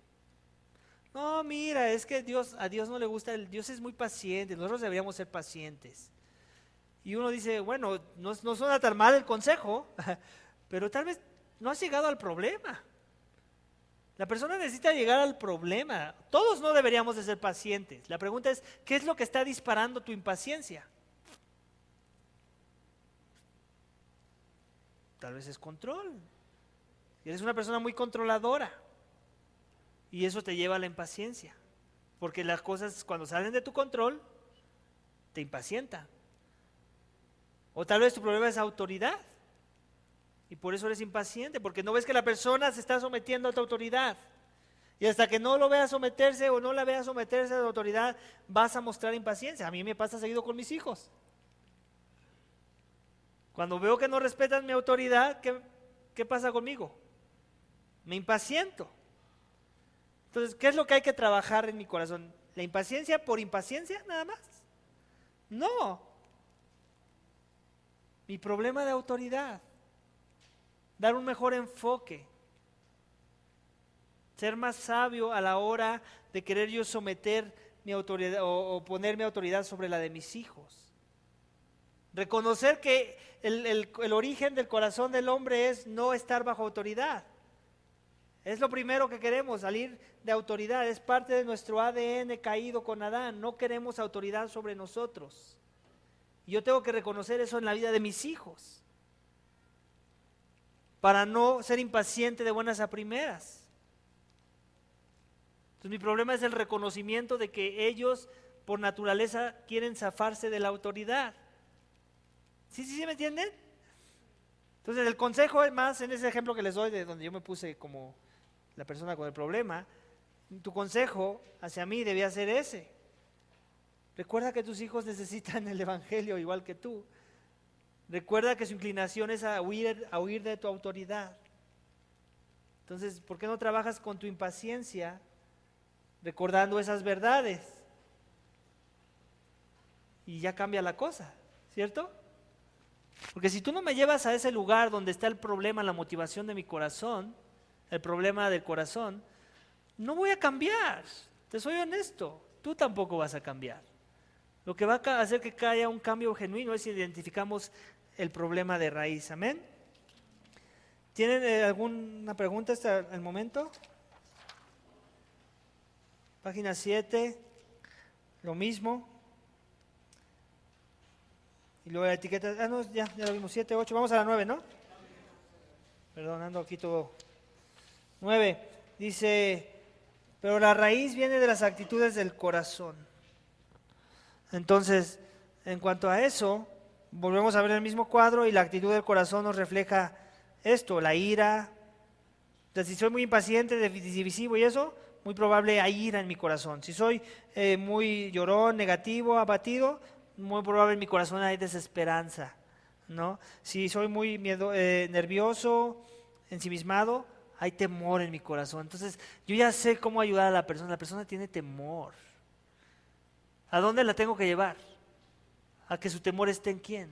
No, mira, es que a Dios no le gusta, Dios es muy paciente, nosotros deberíamos ser pacientes. Y uno dice, bueno, no suena tan mal el consejo, pero tal vez no has llegado al problema. La persona necesita llegar al problema. Todos no deberíamos de ser pacientes. La pregunta es, ¿qué es lo que está disparando tu impaciencia? Tal vez es control. Eres una persona muy controladora y eso te lleva a la impaciencia, porque las cosas cuando salen de tu control te impacientan. O tal vez tu problema es autoridad y por eso eres impaciente, porque no ves que la persona se está sometiendo a tu autoridad. Y hasta que no lo veas someterse o no la veas someterse a la autoridad, vas a mostrar impaciencia. A mí me pasa seguido con mis hijos. Cuando veo que no respetan mi autoridad, ¿qué pasa conmigo? Me impaciento. Entonces, ¿qué es lo que hay que trabajar en mi corazón? ¿La impaciencia por impaciencia nada más? No. Mi problema de autoridad. Dar un mejor enfoque. Ser más sabio a la hora de querer yo someter mi autoridad o poner mi autoridad sobre la de mis hijos. Reconocer que el origen del corazón del hombre es no estar bajo autoridad. Es lo primero que queremos, salir de autoridad. Es parte de nuestro ADN caído con Adán. No queremos autoridad sobre nosotros. Y yo tengo que reconocer eso en la vida de mis hijos, para no ser impaciente de buenas a primeras. Entonces mi problema es el reconocimiento de que ellos por naturaleza quieren zafarse de la autoridad. ¿Sí me entienden? Entonces el consejo es más en ese ejemplo que les doy de donde yo me puse como la persona con el problema. Tu consejo hacia mí debía ser ese. Recuerda que tus hijos necesitan el evangelio igual que tú. Recuerda que su inclinación es a huir de tu autoridad. Entonces, ¿por qué no trabajas con tu impaciencia recordando esas verdades? Y ya cambia la cosa, ¿cierto? Porque si tú no me llevas a ese lugar donde está el problema, la motivación de mi corazón, el problema del corazón, no voy a cambiar. Te soy honesto, tú tampoco vas a cambiar. Lo que va a hacer que haya un cambio genuino es si identificamos el problema de raíz. ¿Amén? ¿Tienen alguna pregunta hasta el momento? Página 7, lo mismo. Y luego la etiqueta, no, ya lo vimos, 7, 8, vamos a la 9, ¿no? Perdón, ando aquí todo. 9, dice, pero la raíz viene de las actitudes del corazón. Entonces, en cuanto a eso, volvemos a ver el mismo cuadro y la actitud del corazón nos refleja esto, la ira. Entonces, si soy muy impaciente, divisivo y eso, muy probable hay ira en mi corazón. Si soy muy llorón, negativo, abatido, muy probable en mi corazón hay desesperanza, ¿no? Si soy muy nervioso, ensimismado, hay temor en mi corazón. Entonces, yo ya sé cómo ayudar a la persona tiene temor. ¿A dónde la tengo que llevar? A que su temor esté en ¿quién?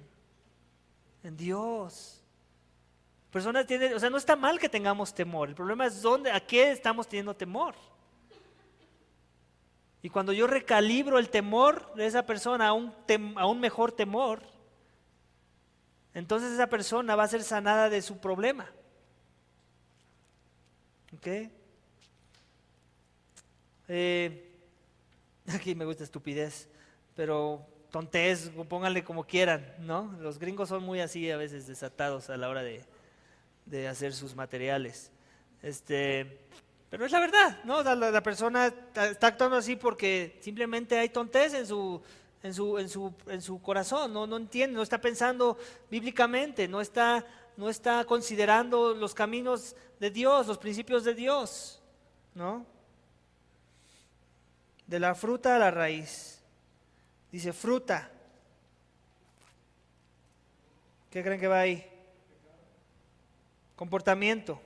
En Dios. Persona tiene, o sea, no está mal que tengamos temor. El problema es a qué estamos teniendo temor. Y cuando yo recalibro el temor de esa persona a un mejor temor, entonces esa persona va a ser sanada de su problema. ¿Ok? Aquí me gusta estupidez, pero tontés, pónganle como quieran, ¿no? Los gringos son muy así a veces desatados a la hora de hacer sus materiales. Pero es la verdad, ¿no? La persona está actuando así porque simplemente hay tontés en su corazón, no entiende, no está pensando bíblicamente, no está considerando los caminos de Dios, los principios de Dios, ¿no? De la fruta a la raíz. Dice fruta. ¿Qué creen que va ahí? Comportamiento.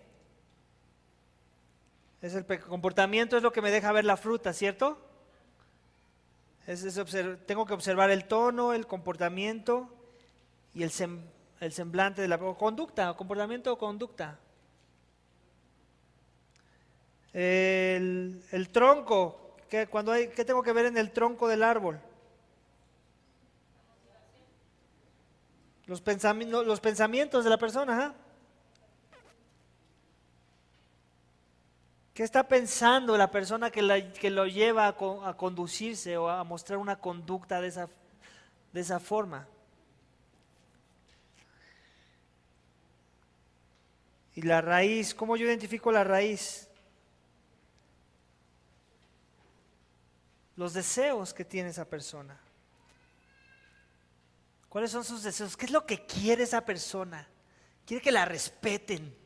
Comportamiento es lo que me deja ver la fruta, ¿cierto? Tengo que observar el tono, el comportamiento y el semblante de la conducta, comportamiento o conducta. El tronco, ¿qué tengo que ver en el tronco del árbol? Los pensamientos de la persona, ¿ah? ¿Qué está pensando la persona que lo lleva a conducirse o a mostrar una conducta de esa forma? Y la raíz, ¿cómo yo identifico la raíz? Los deseos que tiene esa persona. ¿Cuáles son sus deseos? ¿Qué es lo que quiere esa persona? Quiere que la respeten.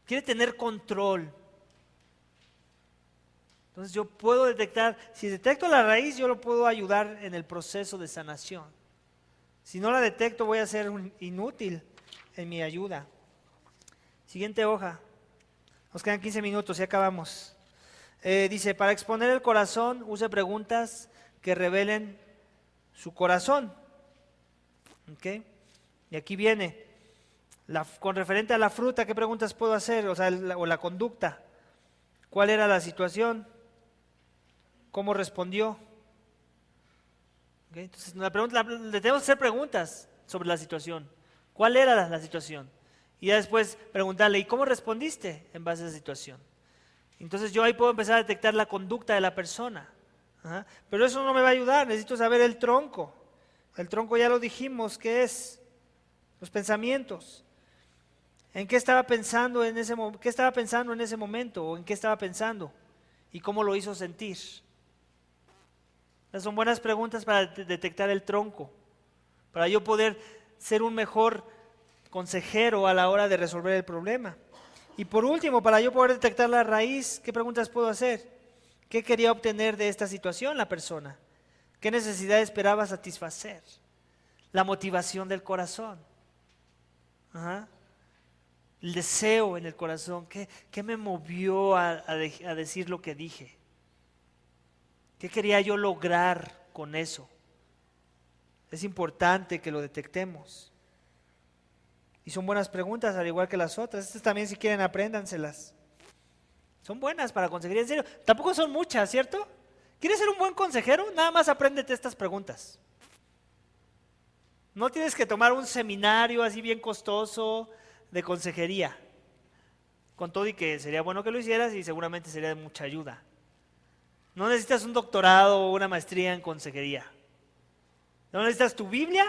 Quiere tener control. Entonces yo puedo detectar, si detecto la raíz, yo lo puedo ayudar en el proceso de sanación. Si no la detecto, voy a ser inútil en mi ayuda. Siguiente hoja. Nos quedan 15 minutos y acabamos. Dice, para exponer el corazón, use preguntas que revelen su corazón. ¿Ok? Y aquí viene, con referente a la fruta, ¿qué preguntas puedo hacer? O la conducta. ¿Cuál era la situación? ¿Cómo respondió? ¿Ok? Entonces le tenemos que hacer preguntas sobre la situación. ¿Cuál era la situación? Y ya después preguntarle, ¿y cómo respondiste en base a esa situación? Entonces yo ahí puedo empezar a detectar la conducta de la persona. Ajá. Pero eso no me va a ayudar, necesito saber el tronco. El tronco ya lo dijimos, ¿qué es? Los pensamientos. ¿En qué estaba pensando en qué estaba pensando en ese momento? ¿O en qué estaba pensando? ¿Y cómo lo hizo sentir? Esas son buenas preguntas para detectar el tronco, para yo poder ser un mejor consejero a la hora de resolver el problema. Y por último, para yo poder detectar la raíz, ¿qué preguntas puedo hacer? ¿Qué quería obtener de esta situación la persona? ¿Qué necesidad esperaba satisfacer? La motivación del corazón. Ajá. El deseo en el corazón. ¿Qué me movió a decir lo que dije? ¿Qué quería yo lograr con eso? Es importante que lo detectemos. Y son buenas preguntas, al igual que las otras. Estas también, si quieren, apréndanselas. Son buenas para consejería, en serio. Tampoco son muchas, ¿cierto? ¿Quieres ser un buen consejero? Nada más apréndete estas preguntas. No tienes que tomar un seminario así bien costoso de consejería. Con todo y que sería bueno que lo hicieras y seguramente sería de mucha ayuda. No necesitas un doctorado o una maestría en consejería. No necesitas tu Biblia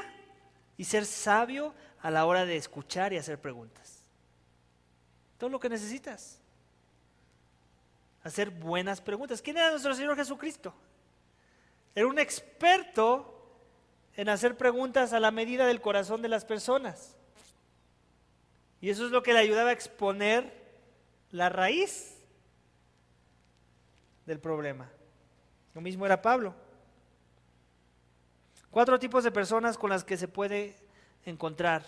y ser sabio a la hora de escuchar y hacer preguntas. Todo lo que necesitas. Hacer buenas preguntas. ¿Quién era nuestro Señor Jesucristo? Era un experto en hacer preguntas a la medida del corazón de las personas. Y eso es lo que le ayudaba a exponer la raíz del problema. Lo mismo era Pablo. 4 tipos de personas con las que se puede encontrar.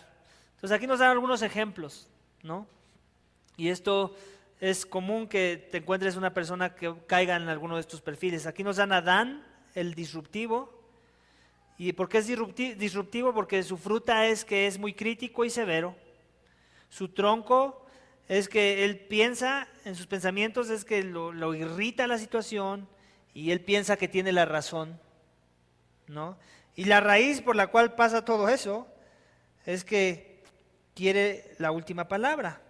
Entonces aquí nos dan algunos ejemplos, ¿no? Y esto es común que te encuentres una persona que caiga en alguno de estos perfiles. Aquí nos dan a Adán, el disruptivo. ¿Y por qué es disruptivo? Porque su fruta es que es muy crítico y severo. Su tronco es que él piensa, en sus pensamientos es que lo irrita la situación y él piensa que tiene la razón, ¿no? Y la raíz por la cual pasa todo eso es que quiere la última palabra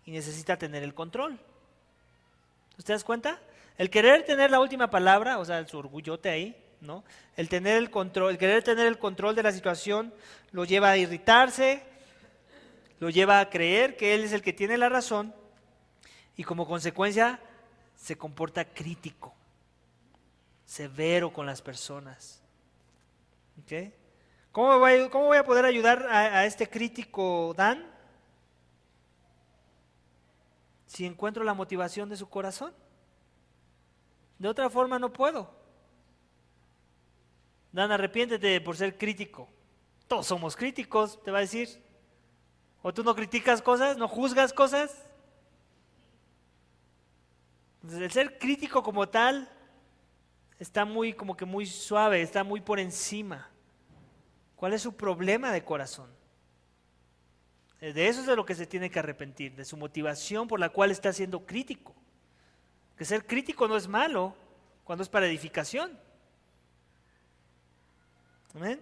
y necesita tener el control. ¿Te das cuenta? El querer tener la última palabra, o sea, su orgullote ahí, ¿no? El tener el control, el querer tener el control de la situación lo lleva a irritarse, lo lleva a creer que él es el que tiene la razón y como consecuencia se comporta crítico, severo con las personas. ¿Okay? ¿Cómo voy a poder ayudar a este crítico Dan? Si encuentro la motivación de su corazón. De otra forma no puedo. Dan, arrepiéntete por ser crítico. Todos somos críticos, te va a decir. ¿O tú no criticas cosas, no juzgas cosas? Entonces, el ser crítico como tal está muy suave, está muy por encima. ¿Cuál es su problema de corazón? De eso es de lo que se tiene que arrepentir, de su motivación por la cual está siendo crítico. Que ser crítico no es malo cuando es para edificación. ¿Amén?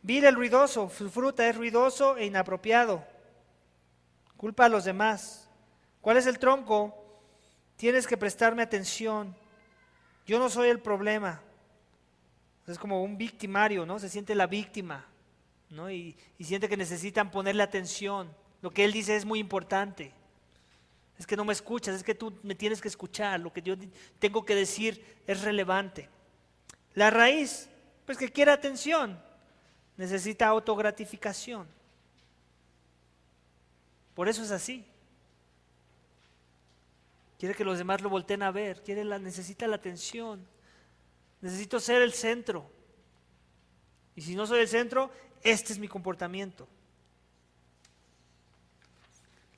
Vil el ruidoso, su fruta es ruidoso e inapropiado. Culpa a los demás. ¿Cuál es el tronco? Tienes que prestarme atención. Yo no soy el problema. Es como un victimario, ¿no? Se siente la víctima, ¿no? Y siente que necesitan ponerle atención. Lo que él dice es muy importante. Es que no me escuchas, es que tú me tienes que escuchar. Lo que yo tengo que decir es relevante. La raíz, pues que quiere atención, necesita autogratificación. Por eso es así. Quiere que los demás lo volteen a ver, necesita la atención. Necesito ser el centro. Y si no soy el centro, este es mi comportamiento.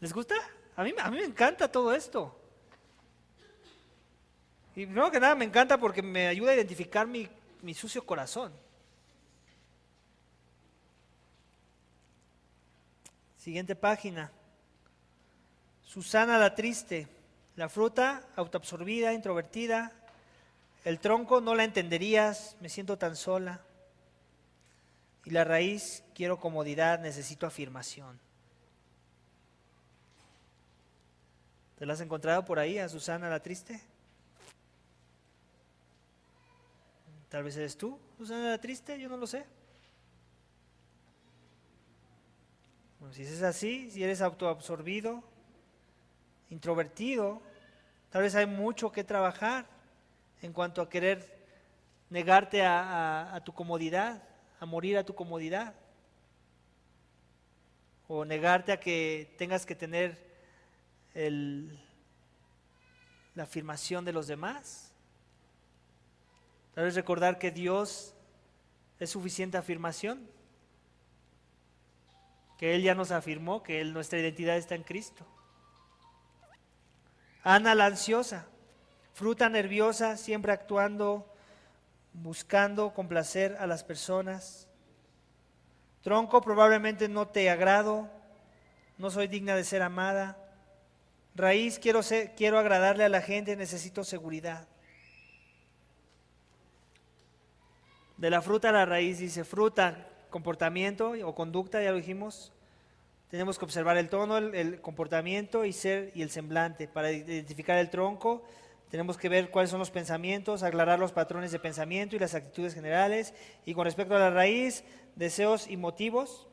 ¿Les gusta? A mí me encanta todo esto. Y primero que nada me encanta porque me ayuda a identificar mi sucio corazón. Siguiente página. Susana la triste. La fruta, autoabsorbida, introvertida. El tronco, no la entenderías, me siento tan sola. Y la raíz, quiero comodidad, necesito afirmación. ¿Te la has encontrado por ahí a Susana la triste? Tal vez eres tú, Susana la triste, yo no lo sé. Bueno, si es así, si eres autoabsorbido, introvertido, tal vez hay mucho que trabajar en cuanto a querer negarte a tu comodidad, a morir a tu comodidad, o negarte a que tengas que tener la afirmación de los demás. Tal vez recordar que Dios es suficiente afirmación, que Él ya nos afirmó, que nuestra identidad está en Cristo. Ana la ansiosa, fruta nerviosa, siempre actuando, buscando complacer a las personas. Tronco, probablemente no te agrado, no soy digna de ser amada. Raíz, quiero agradarle a la gente, necesito seguridad. De la fruta a la raíz dice fruta, comportamiento o conducta, ya lo dijimos. Tenemos que observar el tono, el comportamiento y el semblante. Para identificar el tronco, tenemos que ver cuáles son los pensamientos, aclarar los patrones de pensamiento y las actitudes generales. Y con respecto a la raíz, deseos y motivos,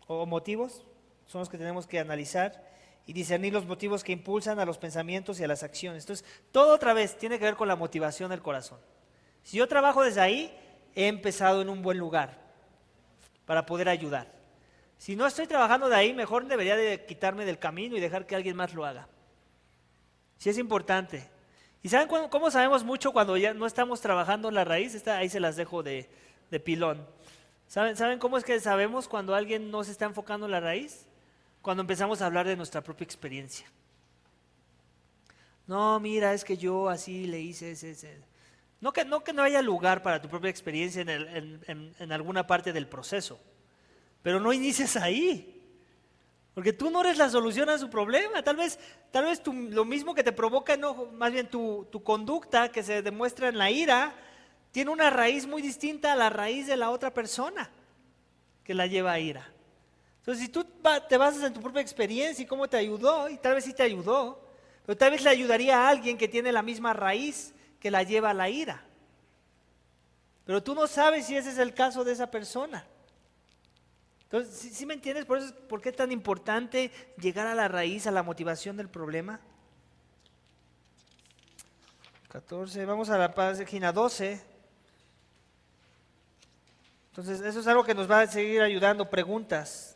son los que tenemos que analizar y discernir los motivos que impulsan a los pensamientos y a las acciones. Entonces, todo otra vez tiene que ver con la motivación del corazón. Si yo trabajo desde ahí, he empezado en un buen lugar para poder ayudar. Si no estoy trabajando de ahí, mejor debería de quitarme del camino y dejar que alguien más lo haga. Sí es importante. ¿Y saben cómo sabemos mucho cuando ya no estamos trabajando en la raíz? Ahí se las dejo de pilón. ¿Saben cómo es que sabemos cuando alguien no se está enfocando en la raíz? Cuando empezamos a hablar de nuestra propia experiencia. No, mira, es que yo así le hice ese. No que no haya lugar para tu propia experiencia en alguna parte del proceso, pero no inicies ahí, porque tú no eres la solución a su problema. Tal vez lo mismo que te provoca enojo, más bien tu conducta que se demuestra en la ira, tiene una raíz muy distinta a la raíz de la otra persona que la lleva a ira. Entonces, si tú te basas en tu propia experiencia y cómo te ayudó, y tal vez sí te ayudó, pero tal vez le ayudaría a alguien que tiene la misma raíz que la lleva a la ira. Pero tú no sabes si ese es el caso de esa persona. Entonces, ¿sí me entiendes? Por eso, ¿por qué es tan importante llegar a la raíz, a la motivación del problema? 14, vamos a la página 12. Entonces, eso es algo que nos va a seguir ayudando. Preguntas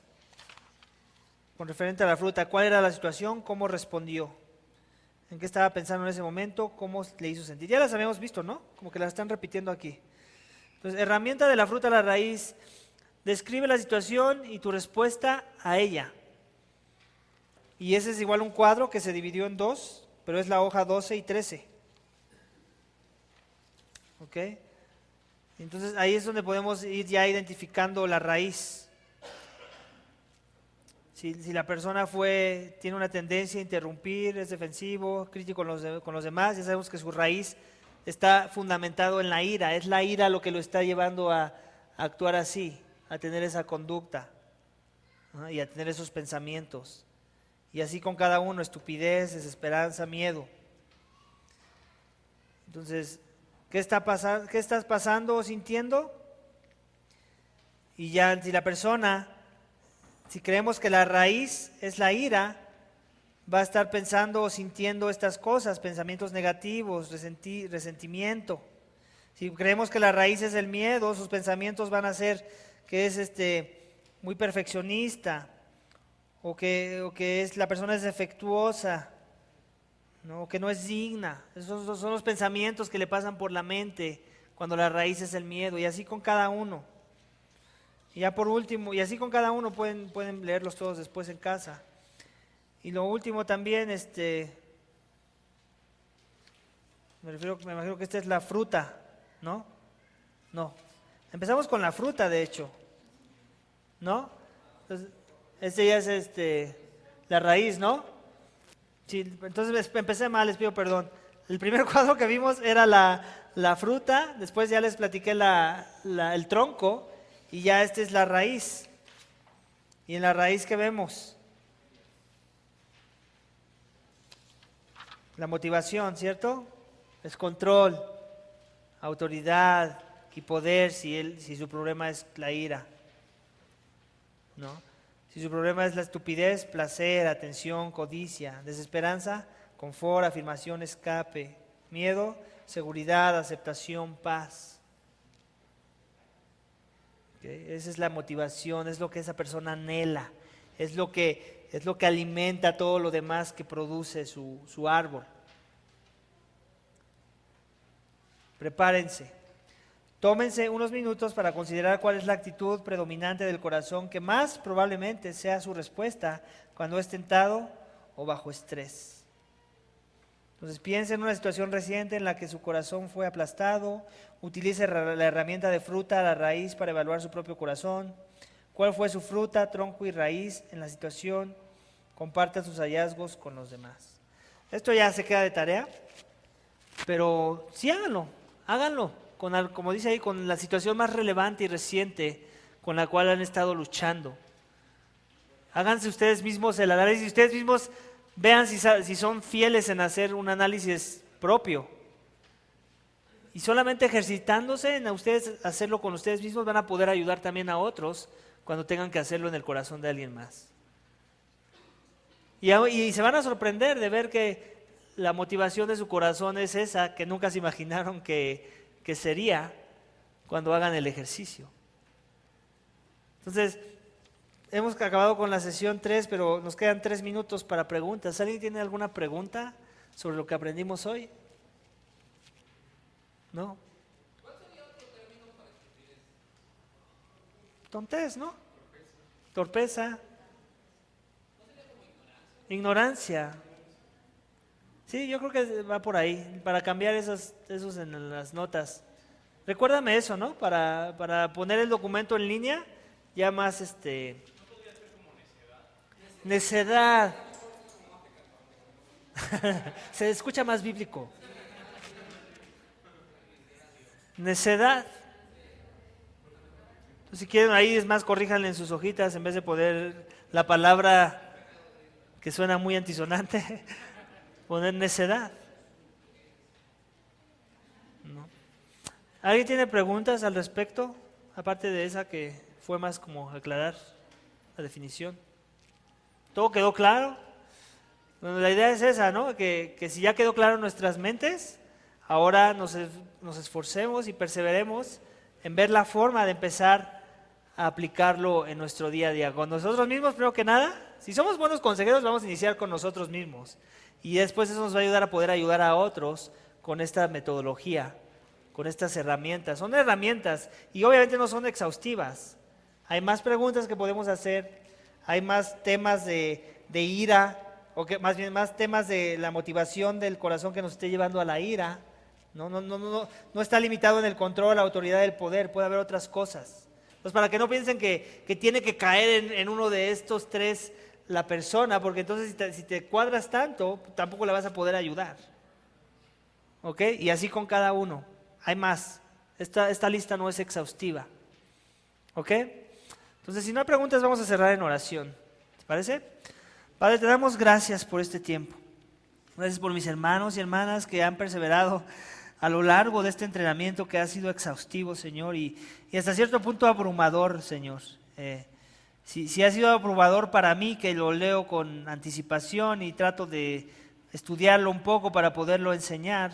con referente a la fruta. ¿Cuál era la situación? ¿Cómo respondió? ¿En qué estaba pensando en ese momento? ¿Cómo le hizo sentir? Ya las habíamos visto, ¿no? Como que las están repitiendo aquí. Entonces, herramienta de la fruta a la raíz. Describe la situación y tu respuesta a ella. Y ese es igual un cuadro que se dividió en dos, pero es la hoja 12 y 13. ¿Ok? Entonces ahí es donde podemos ir ya identificando la raíz. Si la persona tiene una tendencia a interrumpir, es defensivo, crítico con los demás, ya sabemos que su raíz está fundamentado en la ira. Es la ira lo que lo está llevando a actuar así, a tener esa conducta, ¿no? Y a tener esos pensamientos. Y así con cada uno, estupidez, desesperanza, miedo. Entonces, ¿qué estás pasando o sintiendo? Y ya si creemos que la raíz es la ira, va a estar pensando o sintiendo estas cosas, pensamientos negativos, resentimiento. Si creemos que la raíz es el miedo, sus pensamientos van a ser que es muy perfeccionista, o que la persona es defectuosa, ¿no? O que no es digna. Esos son los pensamientos que le pasan por la mente cuando la raíz es el miedo, y así con cada uno. Y ya por último, y así con cada uno pueden leerlos todos después en casa. Y lo último también, me imagino que esta es la fruta, ¿no? No. Empezamos con la fruta, de hecho, ¿no? Entonces, ya es la raíz, ¿no? Sí, entonces empecé mal, les pido perdón. El primer cuadro que vimos era la fruta, después ya les platiqué el tronco, y ya esta es la raíz. Y en la raíz, ¿qué vemos? La motivación, ¿cierto? Es control, autoridad y poder si su problema es la ira, ¿no? Si su problema es la estupidez, placer, atención, codicia, desesperanza, confort, afirmación, escape, miedo, seguridad, aceptación, paz. ¿Okay? Esa es la motivación, es lo que esa persona anhela, es lo que alimenta todo lo demás que produce su árbol. Prepárense. Tómense unos minutos para considerar cuál es la actitud predominante del corazón que más probablemente sea su respuesta cuando es tentado o bajo estrés. Entonces piense en una situación reciente en la que su corazón fue aplastado. Utilice la herramienta de fruta a la raíz para evaluar su propio corazón. ¿Cuál fue su fruta, tronco y raíz en la situación? Comparta sus hallazgos con los demás. Esto ya se queda de tarea, pero sí háganlo. Como dice ahí, con la situación más relevante y reciente con la cual han estado luchando. Háganse ustedes mismos el análisis, ustedes mismos vean si son fieles en hacer un análisis propio. Y solamente ejercitándose en ustedes hacerlo con ustedes mismos van a poder ayudar también a otros cuando tengan que hacerlo en el corazón de alguien más. Y se van a sorprender de ver que la motivación de su corazón es esa que nunca se imaginaron que sería cuando hagan el ejercicio. Entonces, hemos acabado con la sesión 3, pero nos quedan 3 minutos para preguntas. ¿Alguien tiene alguna pregunta sobre lo que aprendimos hoy? ¿No? ¿Cuál sería otro término para estupidez? Tontez, ¿no? Torpeza. ¿No sería como ignorancia? Sí, yo creo que va por ahí, para cambiar esos en las notas. Recuérdame eso, ¿no? Para poner el documento en línea, ya más ¿No podría ser como necedad? Necedad. Se escucha más bíblico. Necedad. Entonces, si quieren, ahí es más, corríjanle en sus hojitas en vez de poner la palabra que suena muy antisonante. Poner necedad. ¿No? ¿Alguien tiene preguntas al respecto? Aparte de esa que fue más como aclarar la definición. ¿Todo quedó claro? Bueno, la idea es esa, ¿no? Que si ya quedó claro en nuestras mentes, ahora nos esforcemos y perseveremos en ver la forma de empezar a aplicarlo en nuestro día a día. Con nosotros mismos, primero que nada, si somos buenos consejeros, vamos a iniciar con nosotros mismos. Y después eso nos va a ayudar a poder ayudar a otros con esta metodología, con estas herramientas. Son herramientas y obviamente no son exhaustivas. Hay más preguntas que podemos hacer, hay más temas de ira, o que más bien más temas de la motivación del corazón que nos esté llevando a la ira. No está limitado en el control, la autoridad del poder, puede haber otras cosas. Entonces, para que no piensen que tiene que caer en uno de estos 3 la persona, porque entonces si te cuadras tanto, tampoco la vas a poder ayudar. ¿Ok? Y así con cada uno. Hay más. Esta lista no es exhaustiva. ¿Ok? Entonces, si no hay preguntas, vamos a cerrar en oración. ¿Te parece? Padre, te damos gracias por este tiempo. Gracias por mis hermanos y hermanas que han perseverado a lo largo de este entrenamiento que ha sido exhaustivo, Señor, y hasta cierto punto abrumador, Señor. Si ha sido abrumador para mí, que lo leo con anticipación y trato de estudiarlo un poco para poderlo enseñar,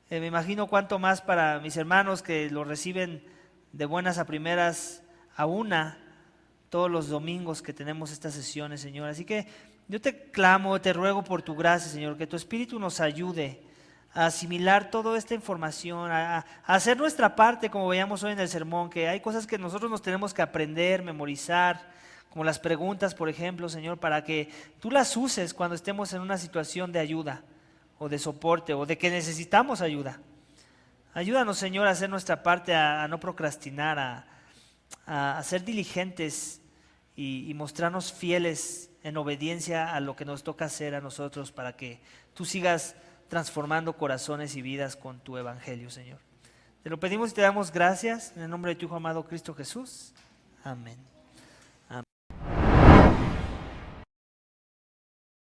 me imagino cuánto más para mis hermanos que lo reciben de buenas a primeras a una todos los domingos que tenemos estas sesiones, Señor. Así que yo te clamo, te ruego por tu gracia, Señor, que tu Espíritu nos ayude a asimilar toda esta información, a hacer nuestra parte, como veíamos hoy en el sermón, que hay cosas que nosotros nos tenemos que aprender, memorizar, como las preguntas, por ejemplo, Señor, para que tú las uses cuando estemos en una situación de ayuda o de soporte o de que necesitamos ayuda. Ayúdanos, Señor, a hacer nuestra parte, a no procrastinar, a ser diligentes y mostrarnos fieles en obediencia a lo que nos toca hacer a nosotros para que tú sigas transformando corazones y vidas con tu evangelio, Señor. Te lo pedimos y te damos gracias en el nombre de tu Hijo amado Cristo Jesús. Amén.